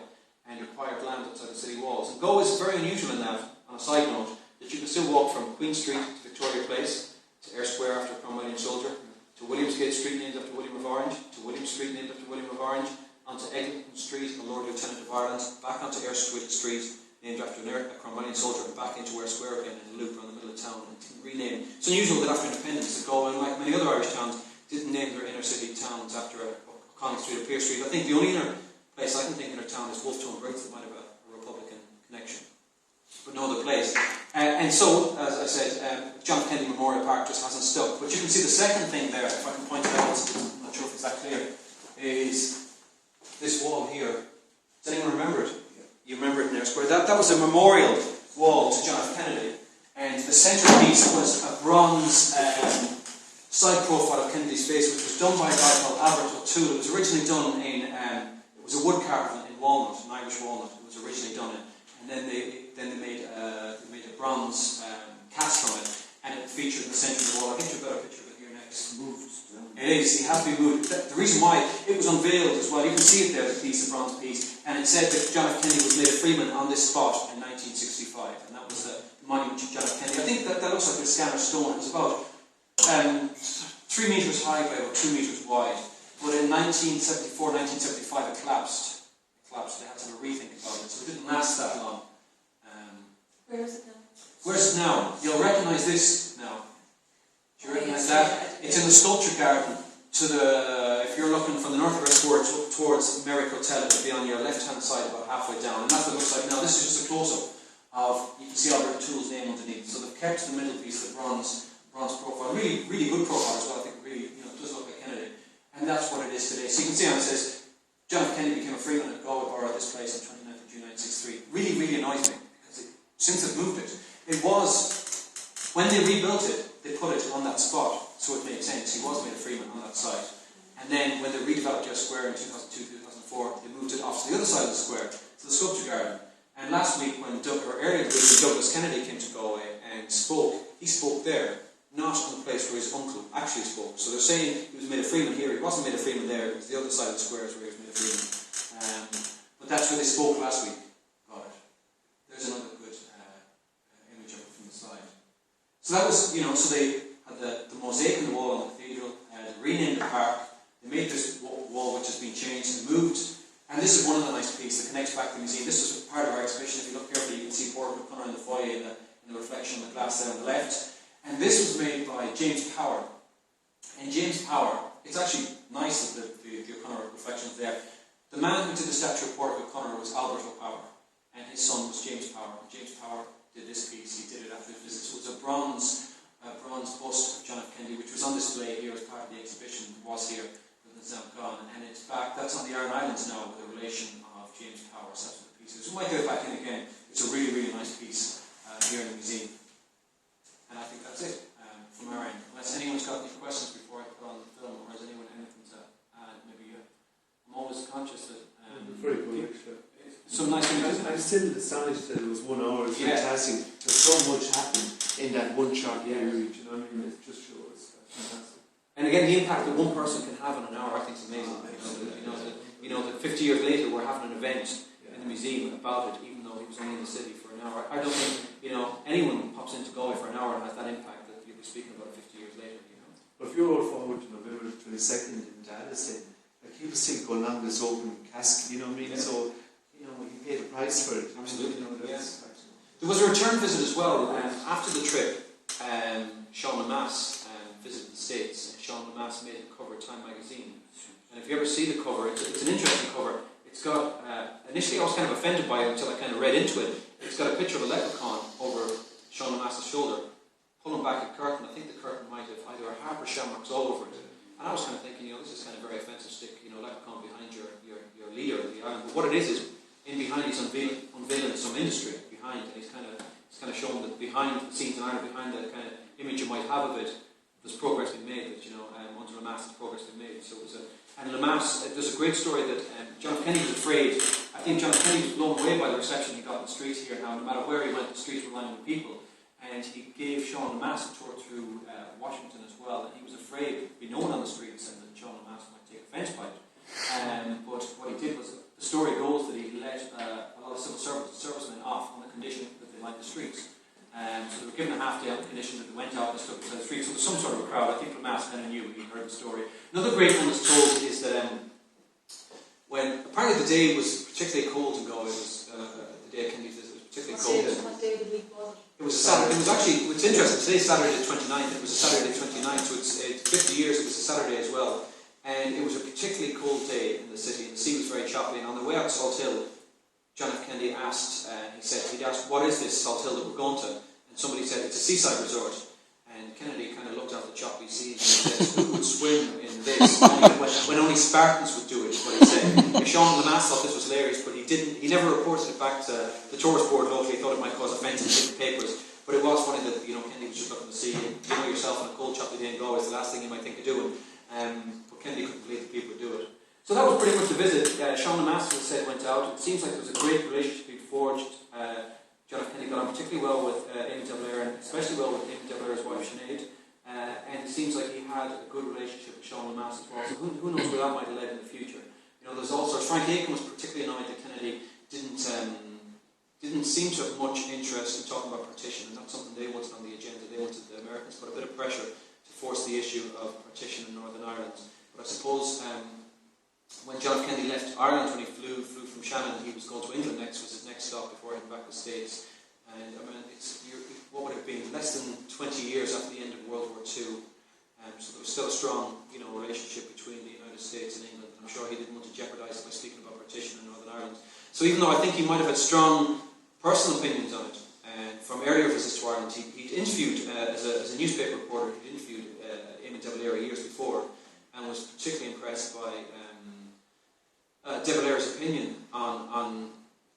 and acquired land outside the city walls. And Galway is very unusual in that, on a side note, that you can still walk from Queen Street to Victoria Place, to Ayr Square after a Cromwellian soldier, to Williamsgate Street named after William of Orange, to William Street named after William of Orange, onto Eglinton Street, a Lord Lieutenant of Ireland, back onto Ayr Street, named after a Cromwellian soldier, and back into Ayr Square again in a loop around the middle of town, and renamed. It's unusual that after independence, that Galway, like many other Irish towns, didn't name their inner city towns after O'Connell Street or Pearse Street. I think the only inner place I can think in our town is Wolftown Briggs that might have a Republican connection, but no other place. And so, as I said, John F. Kennedy Memorial Park just hasn't stuck. But you can see the second thing there, if I can point it out, I'm not sure if it's that clear, is this wall here. Does anyone remember it? You remember it in Ayr Square. That was a memorial wall to John F. Kennedy, and the centrepiece was a bronze side profile of Kennedy's face, which was done by a guy called Albert O'Toole. It was originally done in, it was a wood carving in walnut, an Irish walnut. It was originally done in, and then they made a bronze cast from it, and it featured in the centre of the wall. I'll get you a better picture of it here next. It is. It has to be moved. The reason why, it was unveiled as well. You can see it there, the piece, the bronze piece, and it said that John F. Kennedy was made a freeman on this spot in 1965, and that was the monument to John F. Kennedy. I think that looks like a scanner stone. It was about 3 metres high by about 2 metres wide. But in 1974, 1975 it collapsed. They had to have a rethink about it, so it didn't last that long. Where is it now? Where's it now? You'll recognise this now. Do you recognise that? It's in the sculpture garden. If you're looking from the north of our square towards Merrick Hotel, it'll be on your left-hand side about halfway down. And that's what it looks like now. This is just a close-up of, you can see Albert O'Toole's name underneath. So they've kept the middle piece, the bronze profile. Really, really good profile as well. I think really, it does look like Kennedy. And that's what it is today. So you can see on it says, John F. Kennedy became a freeman at Galway Borough at this place on 29th of June 1963. Really, really annoys me, because since they've moved it, it was, when they rebuilt it, they put it on that spot, so it made sense. He was made a freeman on that site. And then when they redeveloped Jeff Square in 2002, 2004, they moved it off to the other side of the square, to the sculpture garden. And last week, earlier in the week, when Douglas Kennedy came to Galway and spoke, he spoke there, not in the place where his uncle actually spoke. So they're saying he was made a freeman here. He wasn't made a freeman there. It was the other side of the square where he was made a freeman. But that's where they spoke last week about it. There's another good image of it from the side. So that was, so they had the mosaic on the wall in the cathedral, they renamed the park, they made this wall which has been changed and moved. And this is one of the nice pieces that connects back to the museum. This is part of our exhibition. If you look carefully, you can see Portrait of Connor in the foyer in the reflection on the glass there on the left. And this was made by James Power. And James Power, it's actually nice that the O'Connor reflection is there. The man who did the statue of Portrait of Connor was Albert O'Power, and his son was James Power. And James Power did this piece. He did it after his visit. So it's a bronze bust of John F. Kennedy, which was on display here as part of the exhibition. It was here, but it's now gone. And it's back. That's on the Iron Islands now with a relation of James Power. So that's what the piece is. We might get it back in again. It's a really, really nice piece here in the museum. And I think that's it from our end. Unless anyone's got any questions before I put on the film, or has anyone anything to add? Maybe I'm always conscious that very good, actually. Some nice things. I'm still astonished that it was 1 hour. It's fantastic. There's so much happened in that one short period. You know what I mean? It just shows fantastic. And again, the impact that one person can have on an hour, I think, is amazing. That 50 years later we're having an event in the museum about it, even though he was only in the city for an hour. I don't think anyone who pops into Galway for an hour and has that impact that you'll be speaking about 50 years later. But if you roll forward to November 22nd in Dallas, like he was still going along this open casket, you know what I mean? Yeah. So he paid a price for it. Absolutely. There was a return visit as well. After the trip, Sean Lemass visited the States, and Sean Lemass made the cover of Time magazine. And if you ever see the cover, it's an interesting cover. It's got, initially I was kind of offended by it until I kind of read into it. It's got a picture of a leprechaun over Sean Lemass's shoulder, pulling back a curtain. I think the curtain might have either a harp or shamrocks all over it. And I was kind of thinking, this is kind of very offensive stick, leprechaun behind your leader of the island. But what it is in behind he's unveiling some industry behind, and he's kind of showing that behind the scenes in Ireland, behind the kind of image you might have of it, there's progress being made. That under Lemass, there's progress being made. So it was and Lemass, there's a great story that John F. Kennedy was afraid. I think John F. Kennedy was blown away by the reception he got in the streets here. Now, no matter where he went, the streets were lined with people. And he gave Sean Lemass a tour through Washington as well. And he was afraid to be known on the streets and that Sean Lemass might take offence by it. But what he did was, the story goes that he let a lot of civil servicemen off on the condition that they lined the streets. So they were given a half day on the condition that they went out and stood beside the street. So there was some sort of a crowd. I think Lemass kind of knew, he heard the story. Another great one that's told is that when apparently the day was particularly cold in Galway, it was the day of Kennedy's visit, it was particularly cold. What day of the week was it? It was a Saturday. It was actually, it's interesting, today's Saturday the 29th, it was a Saturday the 29th, so it's 50 years, it was a Saturday as well. And it was a particularly cold day in the city, and the sea was very choppy, and on the way out to Salt Hill, John F. Kennedy asked, he'd asked, what is this Salt Hill that we're going to? And somebody said, it's a seaside resort. And Kennedy kind of looked out the choppy seas and he said, who would swim in this? When only Spartans would do it, is what he said. And Sean Lemass thought this was hilarious, but he never reported it back to the tourist board locally. He thought it might cause offence in different papers. But it was funny that, Kennedy was just looking to see, yourself on a cold choppy day in Galway is the last thing you might think of doing. But Kennedy couldn't believe that people would do it. So that was pretty much the visit. Sean Lemass, as I said, went out. It seems like there was a great relationship being forged. John F. Kennedy got on particularly well with Amy de Blair, and especially well with Amy de Blair's wife, Sinead. And it seems like he had a good relationship with Sean Lemass as well. So who knows where that might have led in the future. There's all sorts. Frank Aiken was particularly annoyed that Kennedy didn't didn't seem to have much interest in talking about partition, and that's something they wanted on the agenda. They wanted the Americans to put a bit of pressure to force the issue of partition in Northern Ireland. But I suppose when John F. Kennedy left Ireland, when he flew from Shannon, he was going to England next, was his next stop before heading back to the States. And I mean, what would have been less than 20 years after the end of World War II. So there was still a strong, relationship between the United States and England. I'm sure he didn't want to jeopardise it by speaking about partition in Northern Ireland. So even though I think he might have had strong personal opinions on it, and from earlier visits to Ireland, he'd interviewed, as a newspaper reporter, he'd interviewed Eamon De Valera years before, and was particularly impressed by De Valera's opinion on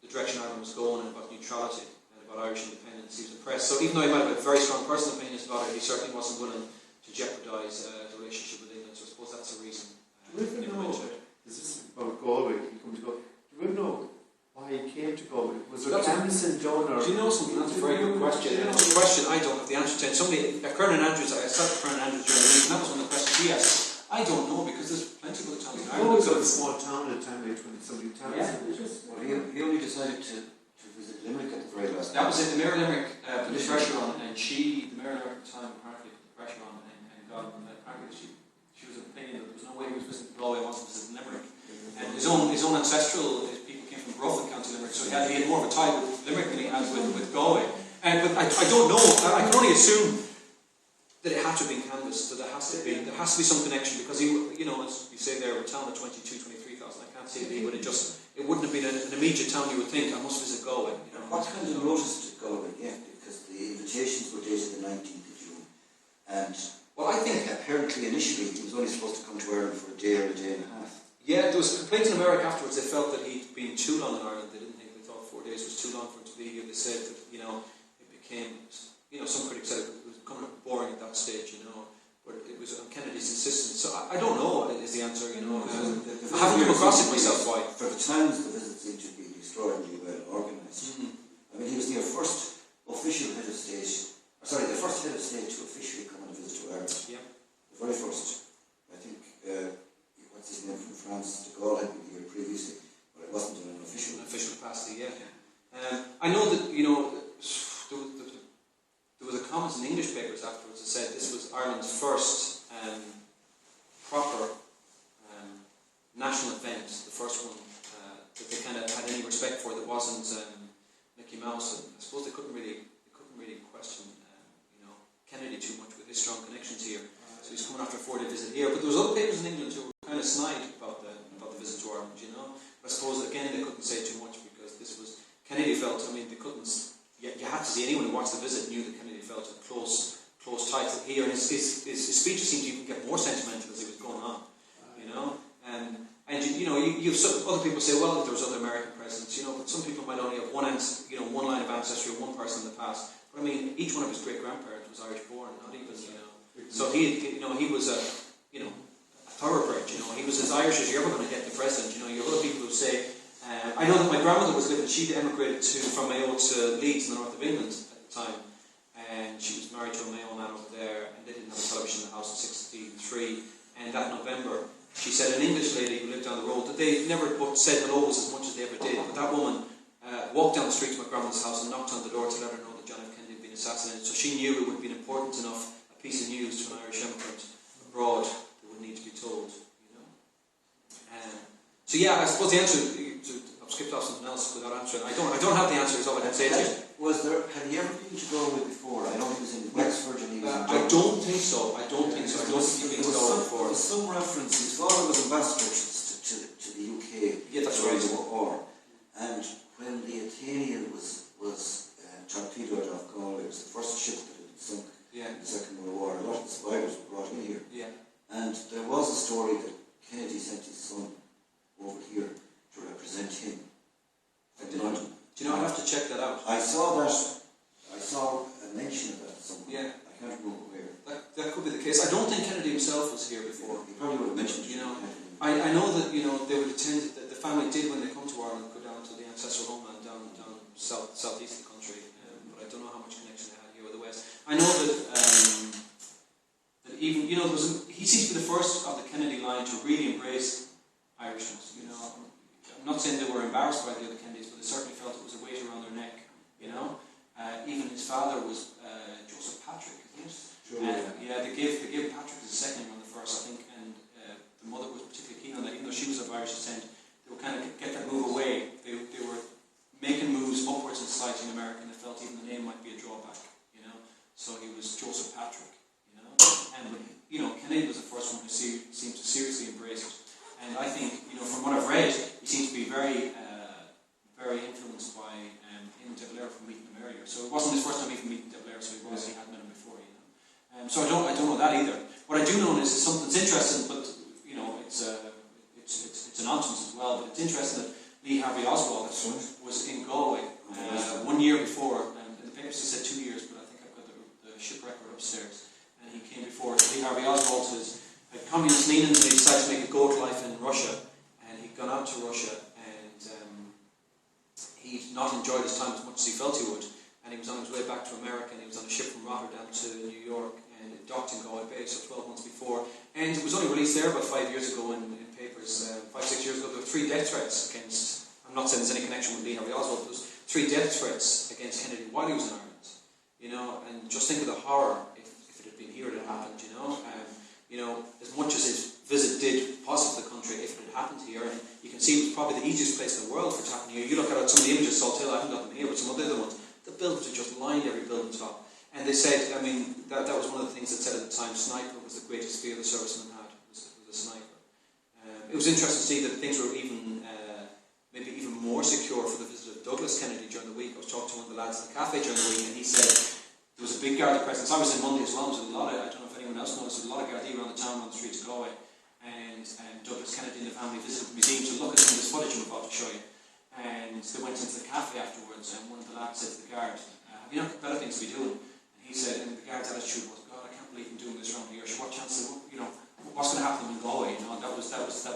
the direction Ireland was going and about neutrality and about Irish independence. He was impressed. So even though he might have had very strong personal opinions about it, he certainly wasn't willing to jeopardise the relationship with England. So I suppose that's a reason. Do we ever know, is this about Galway, he come to Galway, do we ever know why he came to Galway? Was there canvassing done, or? Do you know something? That's a very good question. It's a question I don't have the answer to. And somebody, Kernan Andrews, I sat with Kernan Andrews during the week, and that was one of the questions he asked. I don't know, because there's plenty of other towns in Ireland. Galway's a small town at the time, when somebody tells us. Well, he only decided to visit Limerick at the very last That was it. The Mayor of Limerick put the pressure on, and the Mayor of Limerick at the time apparently put the pressure on, and got, apparently she was of the opinion that there was no way he was visiting Galway, he wasn't visiting Limerick. And his own ancestral people came from Bruff in County Limerick, so he had more of a tie with Limerick than he had with Galway. But I don't know, I can only assume that it had to have been canvassed, so there has to be some connection, because he, as you say there, a town of 23,000, I can't see it, but it wouldn't have been an immediate town you would think, I must visit Galway. What kind of notice did Galway get? Because the invitations were dated the 19th of June, and well, I think apparently initially he was only supposed to come to Ireland for a day or a day and a half. Yeah, there was complaints in America afterwards. They felt that he'd been too long in Ireland. They thought 4 days was too long for him to be here. They said that, it became, some critics said it was becoming boring at that stage, but it was on Kennedy's insistence. So I don't know, is the answer, I haven't come across it myself, why. For the towns, the visit seemed to be extraordinarily well organised. I mean, he was the first official head of state, the first head of state to officially come on a visit to Ireland. Yeah. The very first. I think, what's his name from France, de Gaulle had been here previously, but it wasn't in an official capacity, yeah. I know that, there was a comment in the English papers afterwards that said this was Ireland's first proper national event, the first one that they kind of had any respect for that wasn't Mickey Mouse. And I suppose they couldn't really question Kennedy too much with his strong connections here. So he's coming after a 4-day visit here. But there was other papers in England who were kind of snide about the visit to Ireland, But I suppose again they couldn't say too much, because this was Kennedy felt. I mean, they couldn't. You had to see, anyone who watched the visit knew that Kennedy felt a close ties here, and his speeches seemed to even get more sentimental as he was going on, you've some other people say, well, if there was other American presidents, but some people might only have one line of ancestry or one person in the past. But I mean, each one of his great grandparents was Irish born, not even, So he was a thoroughbred, he was as Irish as you're ever going to get the president. You have other people who say. I know that my grandmother was living, she'd emigrated from Mayo to Leeds in the north of England at the time, and she was married to a Mayo man over there, and they didn't have a television in the house in '63, and that November, she said an English lady who lived down the road, that they never said hello as much as they ever did, but that woman walked down the street to my grandmother's house and knocked on the door to let her know that John F. Kennedy had been assassinated, so she knew it would have been important enough, a piece of news to an Irish immigrant abroad that would need to be told, So yeah, I suppose the answer, I've skipped off something else without answering. I don't have the answer, is all I can say to you. Had he ever been to Galway before? I know he was in Wexford and he was in I don't think so. I don't think he's been to Galway before. There was some reference, his father was ambassador to the UK during the war. And when the Athenian was torpedoed off Galway, it was the first ship that had been sunk in the Second World War. A lot of the survivors were brought in here. Yeah. And there was a story that Kennedy sent his son over here to represent him in London. Do you know, I'd have to check that out. I saw a mention of that somewhere. Yeah. I can't remember where. That could be the case. I don't think Kennedy himself was here before. He probably would have mentioned it. I know that, they would attend, that the family did, when they come to Ireland, go down to the ancestral homeland down southeast of the country, but I don't know how much connection they had here with the West. I know that even, he seems to be the first of the Kennedy line to really embrace Irishness, I'm not saying they were embarrassed by the other Kennedys, but they certainly felt it was a weight around their neck, you know. Even his father was Joseph Patrick, isn't it? Sure, yeah, they gave Patrick his second name on the first, I think, and the mother was particularly keen on that, even though she was of Irish descent. They were kind of get that move away. They were making moves upwards in society in America, and they felt even the name might be a drawback, you know. So he was Joseph Patrick, you know. And you know, Kennedy was the first one who seemed to seriously embrace it. And I think, you know, from what I've read, he seems to be very influenced by him and De Valera from meeting him earlier. So it wasn't his first time even meeting De Valera, so he had met him before, you know. So I don't know that either. What I do know is something that's interesting, but you know, it's a nonsense as well. But it's interesting that Lee Harvey Oswald was in Galway 1 year before, and the papers said 2 years, but I think I've got the ship record upstairs. And he came before. Lee Harvey Oswald had communist leanings, and he decided to make a go of life in Russia. And he'd gone out to Russia, and he'd not enjoyed his time as much as he felt he would. And he was on his way back to America, and he was on a ship from Rotterdam to New York, and it docked in Galway Bay, so 12 months before. And it was only released there about 5 years ago in papers. 5-6 years ago, there were 3 death threats against. I'm not saying there's any connection with Lee Harvey Oswald, but there was 3 death threats against Kennedy while he was in Ireland. You know, and just think of the horror if it had been here it had happened. You know, as much as his visit did positive the country, if it had happened here, and you can see it was probably the easiest place in the world for it to happen here. You look at some of the images, Salt Hill, I haven't got them here, but some of the other ones, the buildings are just lined every building top. And they said, I mean, that was one of the things that said at the time, sniper was the greatest fear the serviceman had, was a sniper. It was interesting to see that things were even, maybe even more secure for the visit of Douglas Kennedy during the week. I was talking to one of the lads at the cafe during the week, and he said there was a big Gardaí presence. I was in Monday as well, there was a lot of, I don't know if anyone else noticed, there was a lot of Gardaí around the town on the streets of Galway. And Douglas Kennedy and the family visited the museum to look at some of this footage I'm about to show you. And they went into the cafe afterwards, and one of the lads said to the guard, have you not got better things to be doing? And he said, and the guard's attitude was, God, I can't believe I'm doing this around here. So what chance, you know, what's going to happen in Galway? You know, that was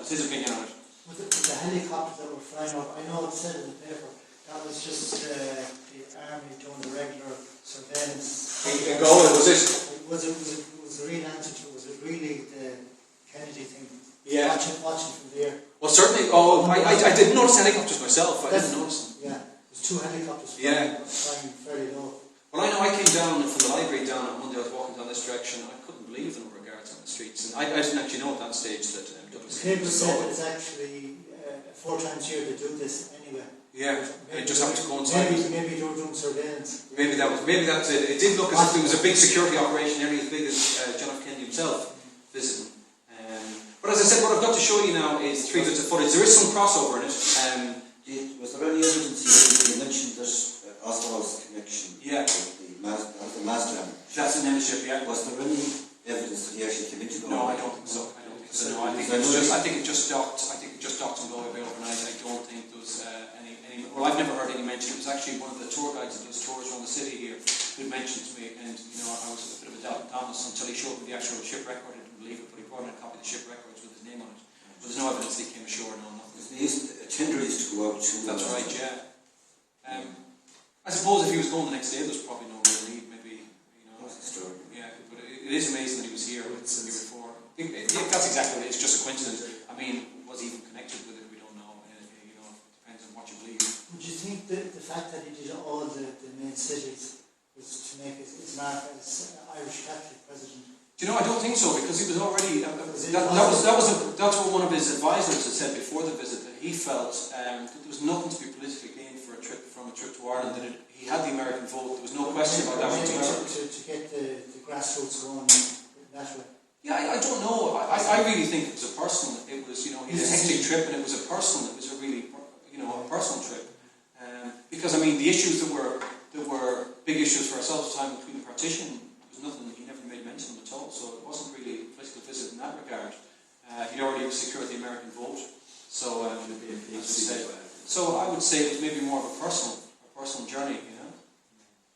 his opinion on it. With the helicopters that were flying over, I know it said in the paper, that was just the army doing the regular surveillance. In Galway, was it? Was the real answer to it? Was it really the Kennedy thing? Yeah. Watching from there. Well, certainly. Oh, I didn't notice helicopters myself. I didn't notice them. Yeah, there's 2 helicopters flying fairly low. Well, I know I came down from the library down on Monday. I was walking down this direction. I couldn't believe the number of guards on the streets, and I didn't actually know at that stage that Douglas The paper was said Galway. it's actually 4 times a year they do this anyway. Yeah, it just happened to coincide. Maybe they were doing surveillance. Maybe that's it. It did look as if it was a big security operation, nearly as big as John F. Kennedy himself visiting. But as I said, what I've got to show you now is 3 bits of footage. There is some crossover in it. Was there any evidence you mentioned that Oswald's connection with the master? That's an membership, yeah. Was there any evidence that he actually came into Galway? No, I don't think so. No, I think it just docked. I think it just docked in Galway Bay overnight. I don't think there was any. Well, I've never heard any mention. It was actually one of the tour guides that does tours around the city here who mentioned to me, and you know, I was a bit of a doubt Thomas until he showed me the actual ship record. I didn't believe it, but he brought in a copy of the ship records with his name on it. But there's no evidence that he came ashore. No, nothing. A tender used to go out to. That's right. Yeah. I suppose if he was going the next day, there's probably no real need. Maybe, you know. That's extraordinary. Yeah, but it is amazing that he was here the year before. That's exactly what it is. It's just a coincidence. I mean, was he even connected with it? We don't know. You know, it depends on what you believe. Would you think that the fact that he did all the main cities was to make his mark as Irish Catholic president? Do you know? I don't think so, because he was already. That's what one of his advisors had said before the visit, that he felt that there was nothing to be politically gained from a trip to Ireland. That he had the American vote. There was no question about that whatsoever. To get the grassroots going that way. Yeah, I don't know. I really think it was a personal. It was, you know, he had a hectic trip, and it was a personal. It was a really, you know, a personal trip. Because I mean, the issues that were big issues for ourselves at the time between the partition was nothing. He never made mention of them at all. So it wasn't really a political visit in that regard. He'd already secured the American vote. So as we said, so I would say it was maybe more of a personal journey. You know,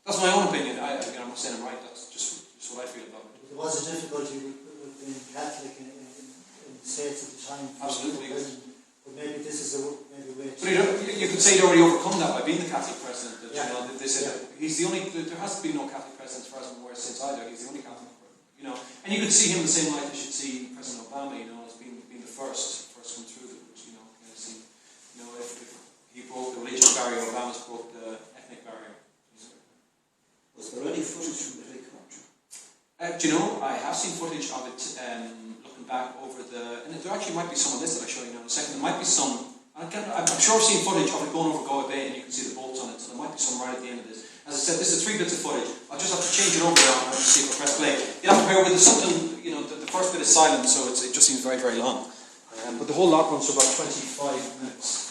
that's my own opinion. I'm not saying I'm right. That's just what I feel about it. There was a difficulty with being Catholic in the States at the time. Absolutely. But maybe this is a way. But you could say he'd already overcome that by being the Catholic president. That, yeah. You know, that they said he's the only. There has been no Catholic president as far as I'm aware since either. He's the only Catholic. You know, and you could see him the same light as you should see President Obama. You know, as being the first come through. That would, you know, see. You know, if back over and there actually might be some on this that I'll show you now in a second. There might be some, I'm sure I've seen footage of it going over Galway Bay and you can see the bolts on it, so there might be some right at the end of this. As I said, this is 3 bits of footage. I'll just have to change it over now and have to see if I press play. You have to bear with it. Something, the first bit is silent, so it just seems very, very long. But the whole lot runs for about 25 minutes.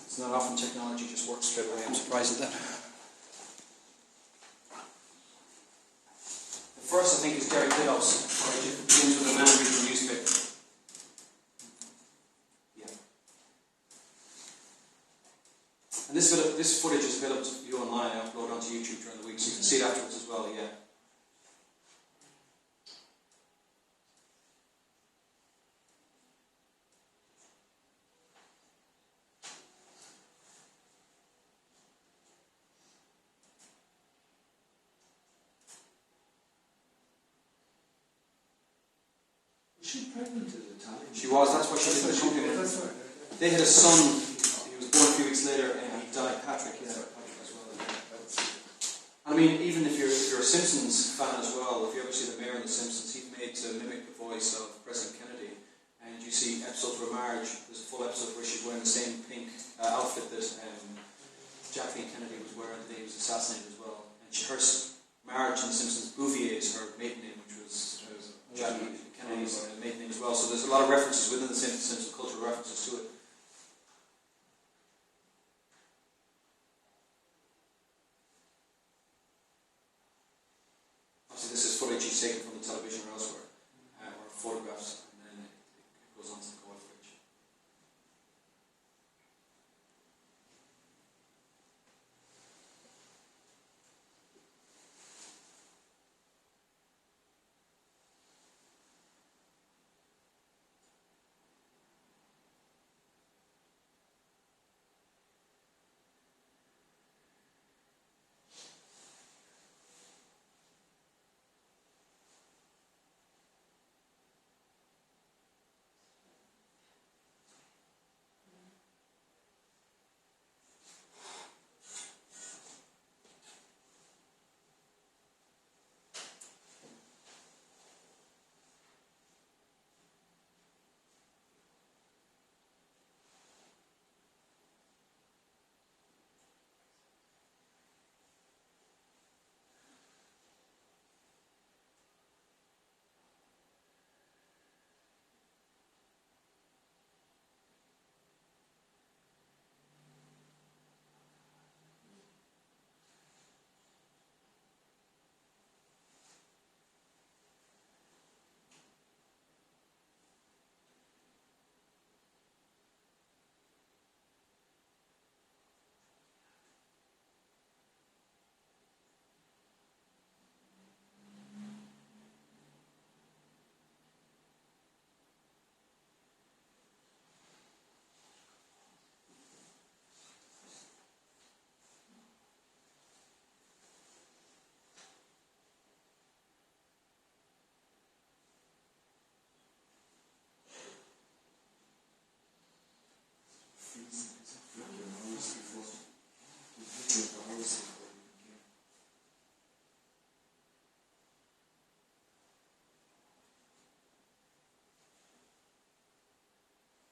It's not often technology just works straight away. I'm surprised at that. The first, I think, is Derek Biddulph's, where it begins with a man reading the newspaper. Yeah. And this footage is available to view online. I upload onto YouTube during the week, so you can see it afterwards as well. Yeah. She pregnant at the time. She was, that's why she did the company. That's right. They had a son, he was born a few weeks later, and he died, Patrick, Patrick as well. And I mean, even if you're a Simpsons fan as well, if you ever see the mayor in The Simpsons, he's made to mimic the voice of President Kennedy. And you see episodes where Marge, there's a full episode where she's wearing the same pink outfit that J.F.K. Kennedy was wearing the day he was assassinated as well. And Marge in The Simpsons, Bouvier is her maiden name, which was Jackie Kennedy's maiden name as well. So there's a lot of references within the Simpsons, cultural references to it. Obviously this is footage he's taken from the television or elsewhere, or photographs, and then it goes on to the Galway footage.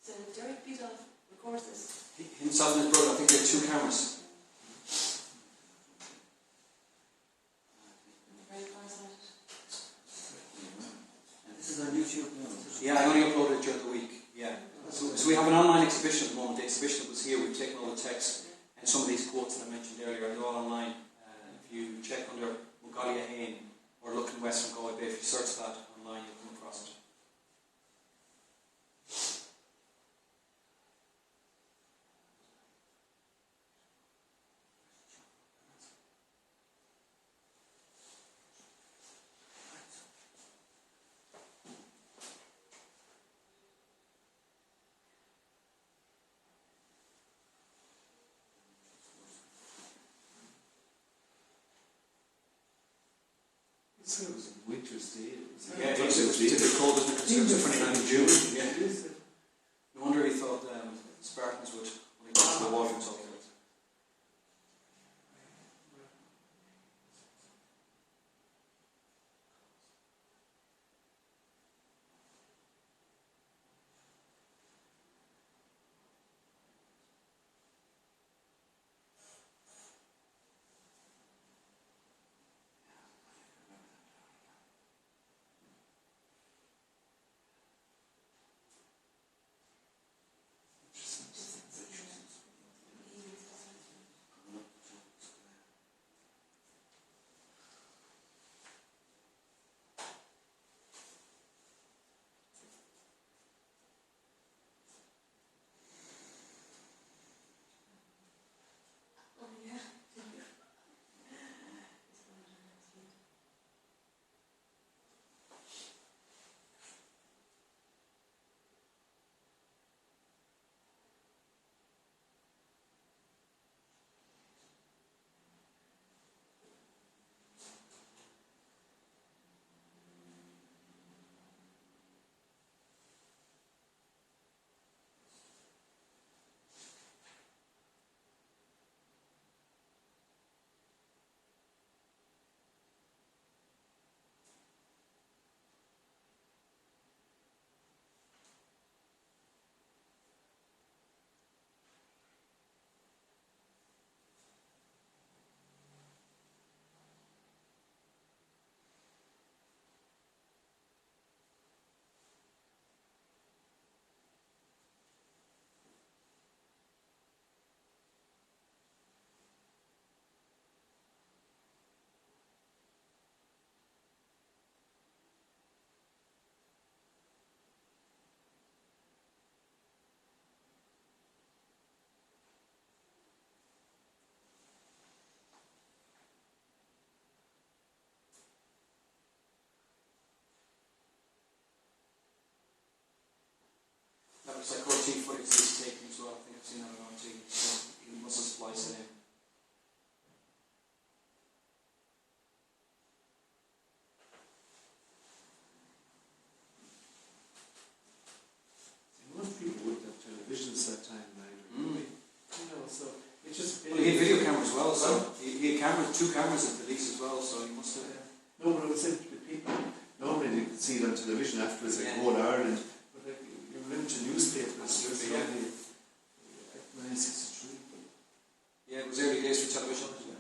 So Derek Biddulph records this. Himself and his brother, I think they had 2 cameras. Very farsighted. And this is on YouTube now. Yeah, I only uploaded it during the week. Yeah. So we have an online exhibition at the moment. The exhibition that was here, we've taken all the text and some of these quotes that I mentioned earlier, and they're all online. If you check under Mogalia Hain or Looking West from Galway Bay, if you search that online, you'll come across it. So it was a winter's day. It was Yeah, it was typically cold, isn't it? It's the 29th of June. Yeah. It is. No wonder he thought Spartans would only go to the water and stuff like that. Oh, yeah. That was like RT footage he's taken as well. I think I've seen that on RT. So he must have spliced it in. Most people wouldn't have televisions that time either. You know, so it's just. Well, he had video cameras as well, so he had two cameras at the least as well, so he must have. No, but I would say the people normally they could see it on television afterwards, like whole Ireland. But like you went to newspapers, there's Yeah. only 1963. Yeah, it was early days for television. Yeah.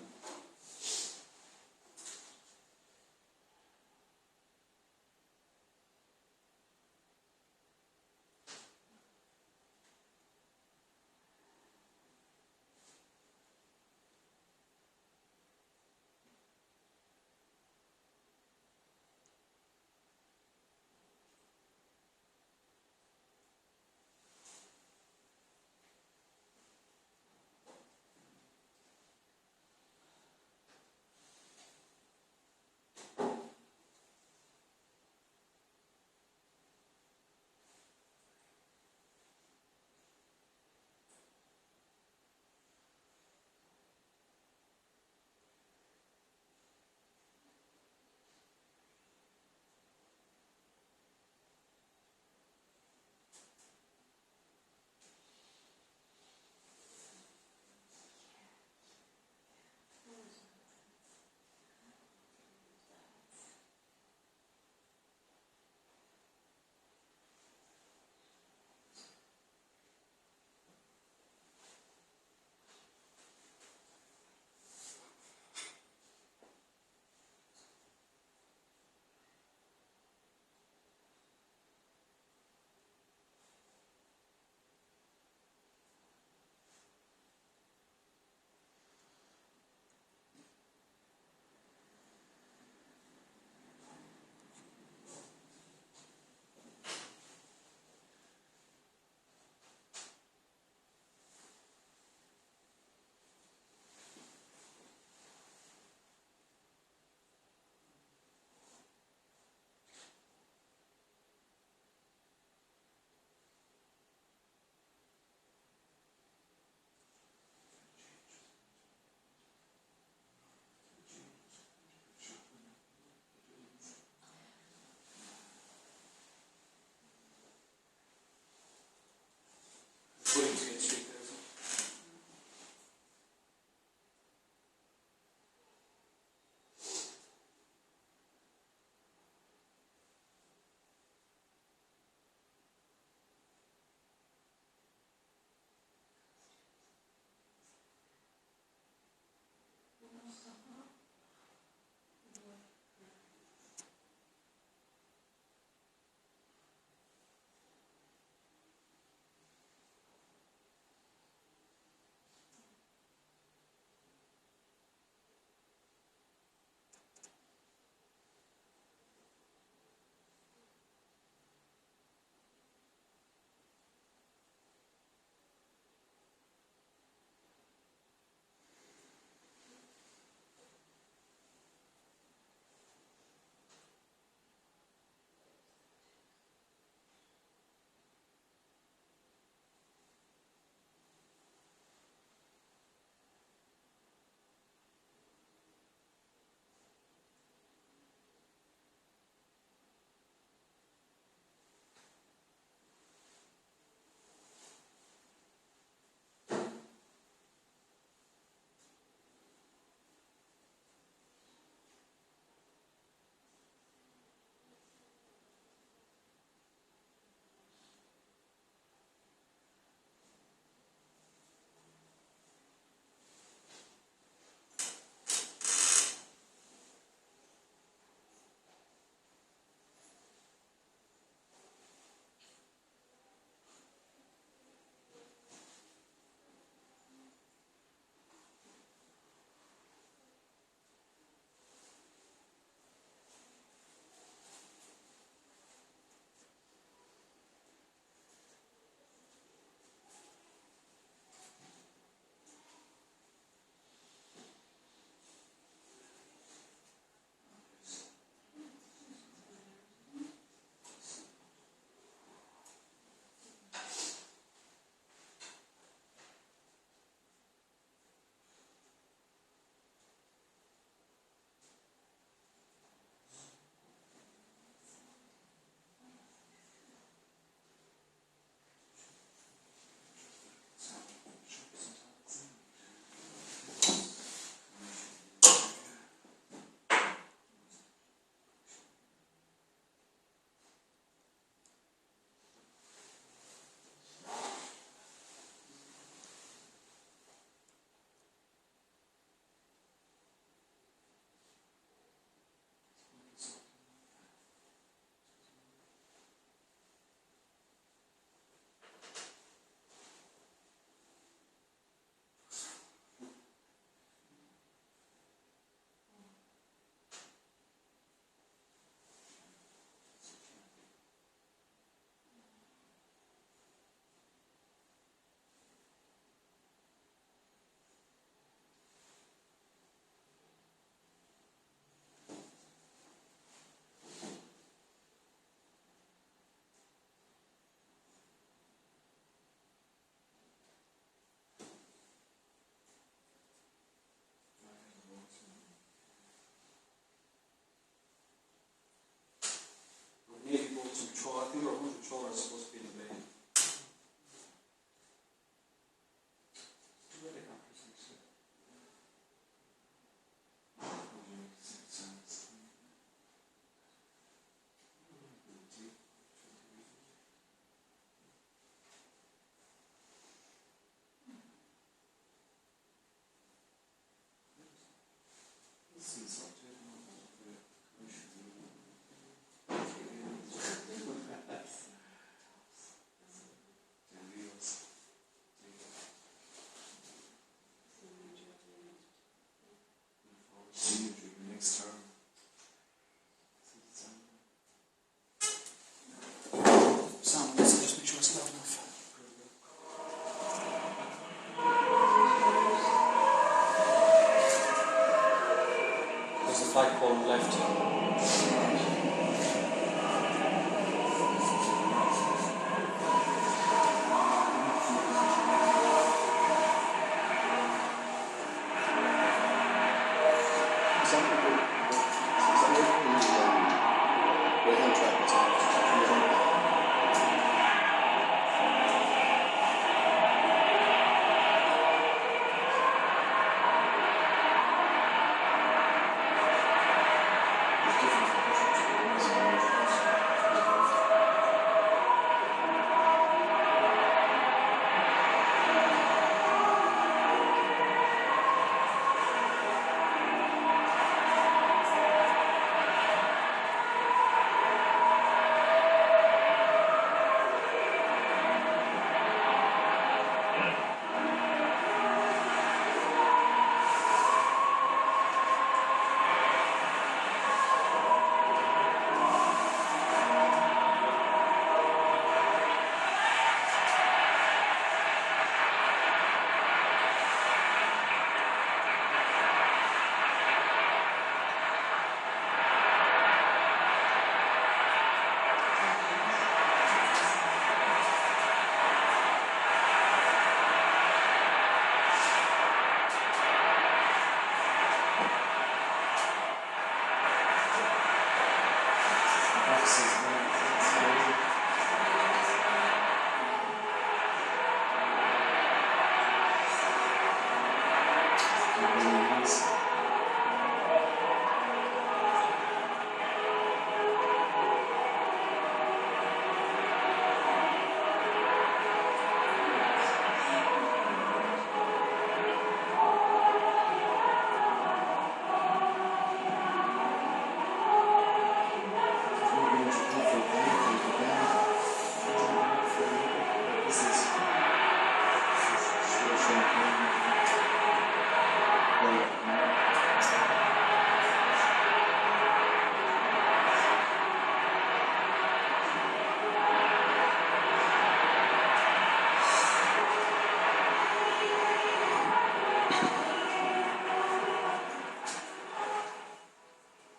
See you during the next term. Sam, let's just make sure it's loud enough. There's a flagpole on the left.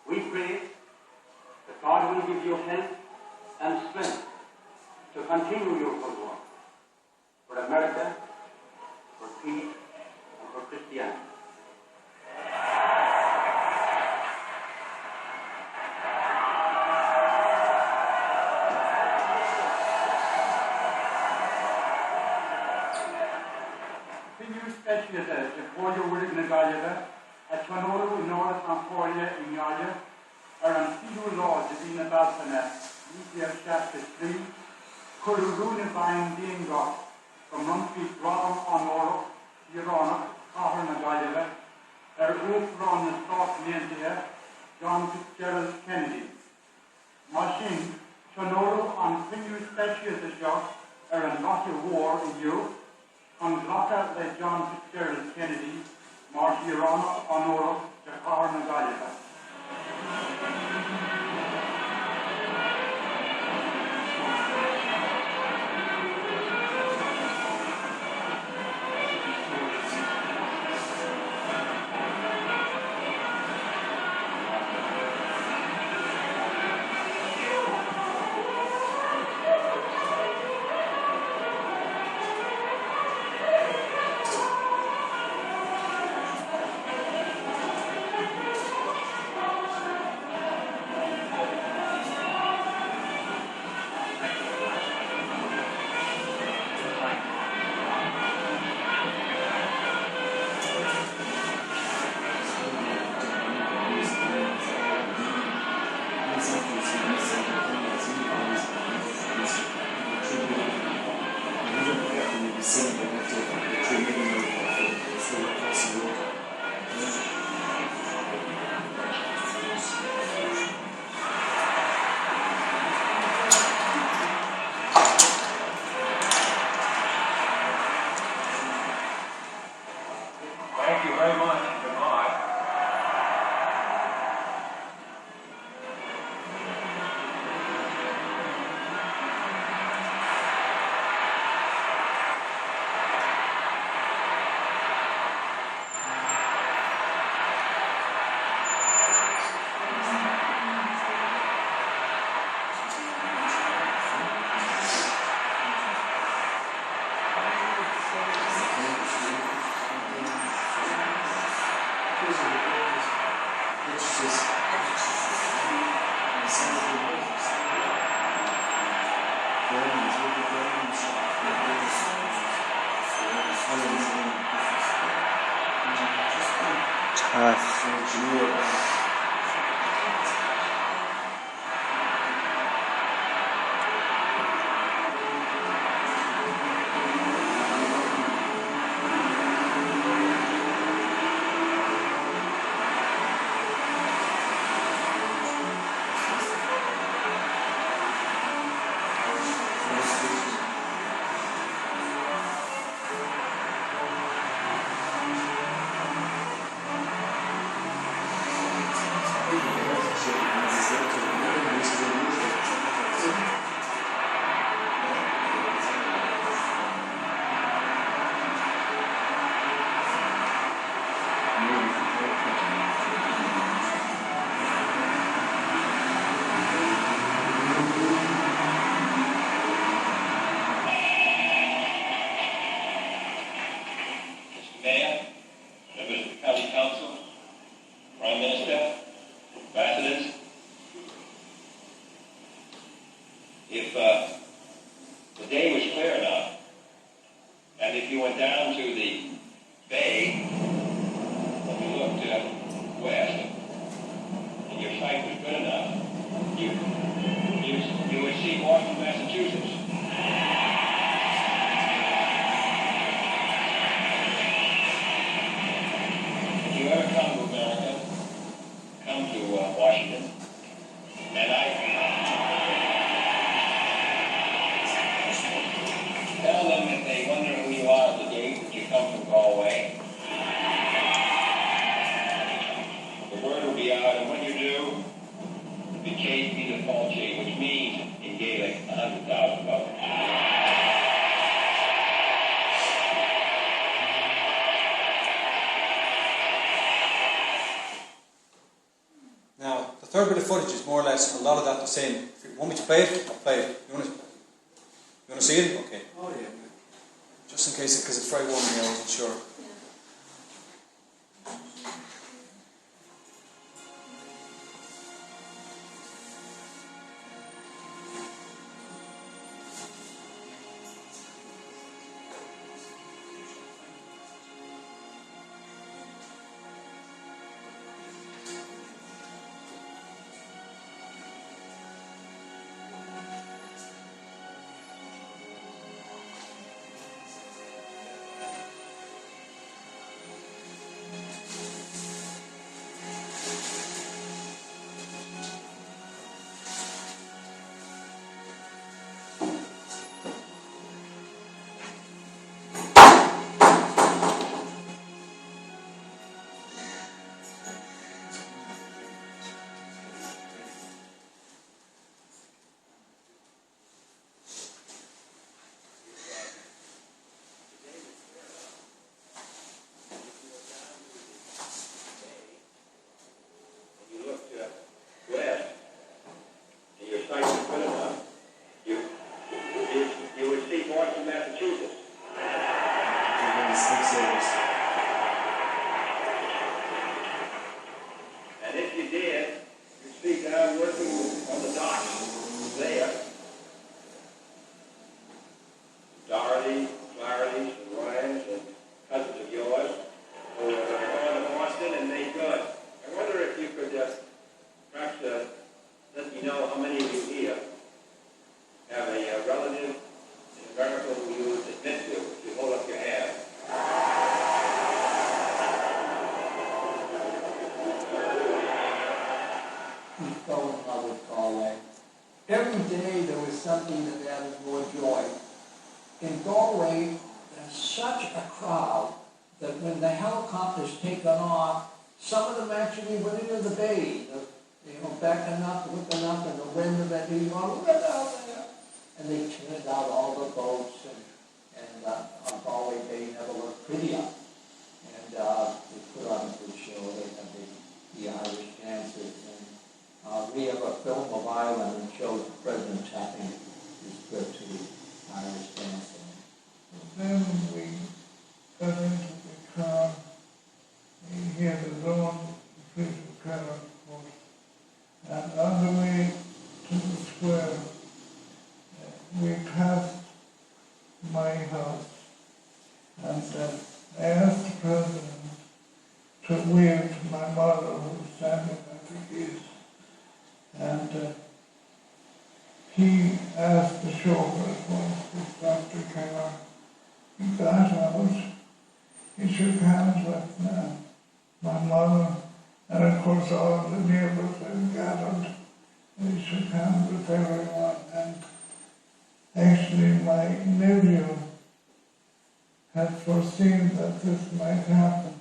We pray that God will give you health and strength to continue your good work for America, for peace, and for Christianity. Continue specialist for your work in the Galway, at Tonoru in North Anforia in Yaya, and Tidu Lord in the Balsana, Chapter 3, Kururuna Vine Dingo, from Rumpy Rodham Honoro, Yorona, Kahar Nagayava, Oath Ron the Stock Nantia, John Fitzgerald Kennedy. Machine, Tonoru on Continue specialist shop, and not a war in Europe. On Glocka le John Fitzgerald Kennedy, Marshirana Honoro, Jakar Nagayava. The third bit of footage is more or less a lot of that the same. If you want me to play it, I'll play it. You want to see it? Okay. Oh yeah. Just in case, because it's very warm here, I wasn't sure. Every day there was something that added more joy. In Galway, there's such a crowd that when the helicopters take off, some of them actually went into the bay, backing up, looking up, and the wind of that being on, look out there. And they turned out all the boats, and on Galway Bay never looked prettier. And they put on a good show. They had the Irish dancers. We have a film of Ireland that shows the President tapping his foot to the Irish dancing. Then we got into the car. He had his own piece of colour, of course. And on the way to the square, we passed my house, and I asked the president to wave to my mother who was standing at the gate, and he asked the chauffeur once to stop the car. He got out, he shook hands with my mother, and of course all the neighbours had gathered. He shook hands with everyone, and actually my nephew had foreseen that this might happen,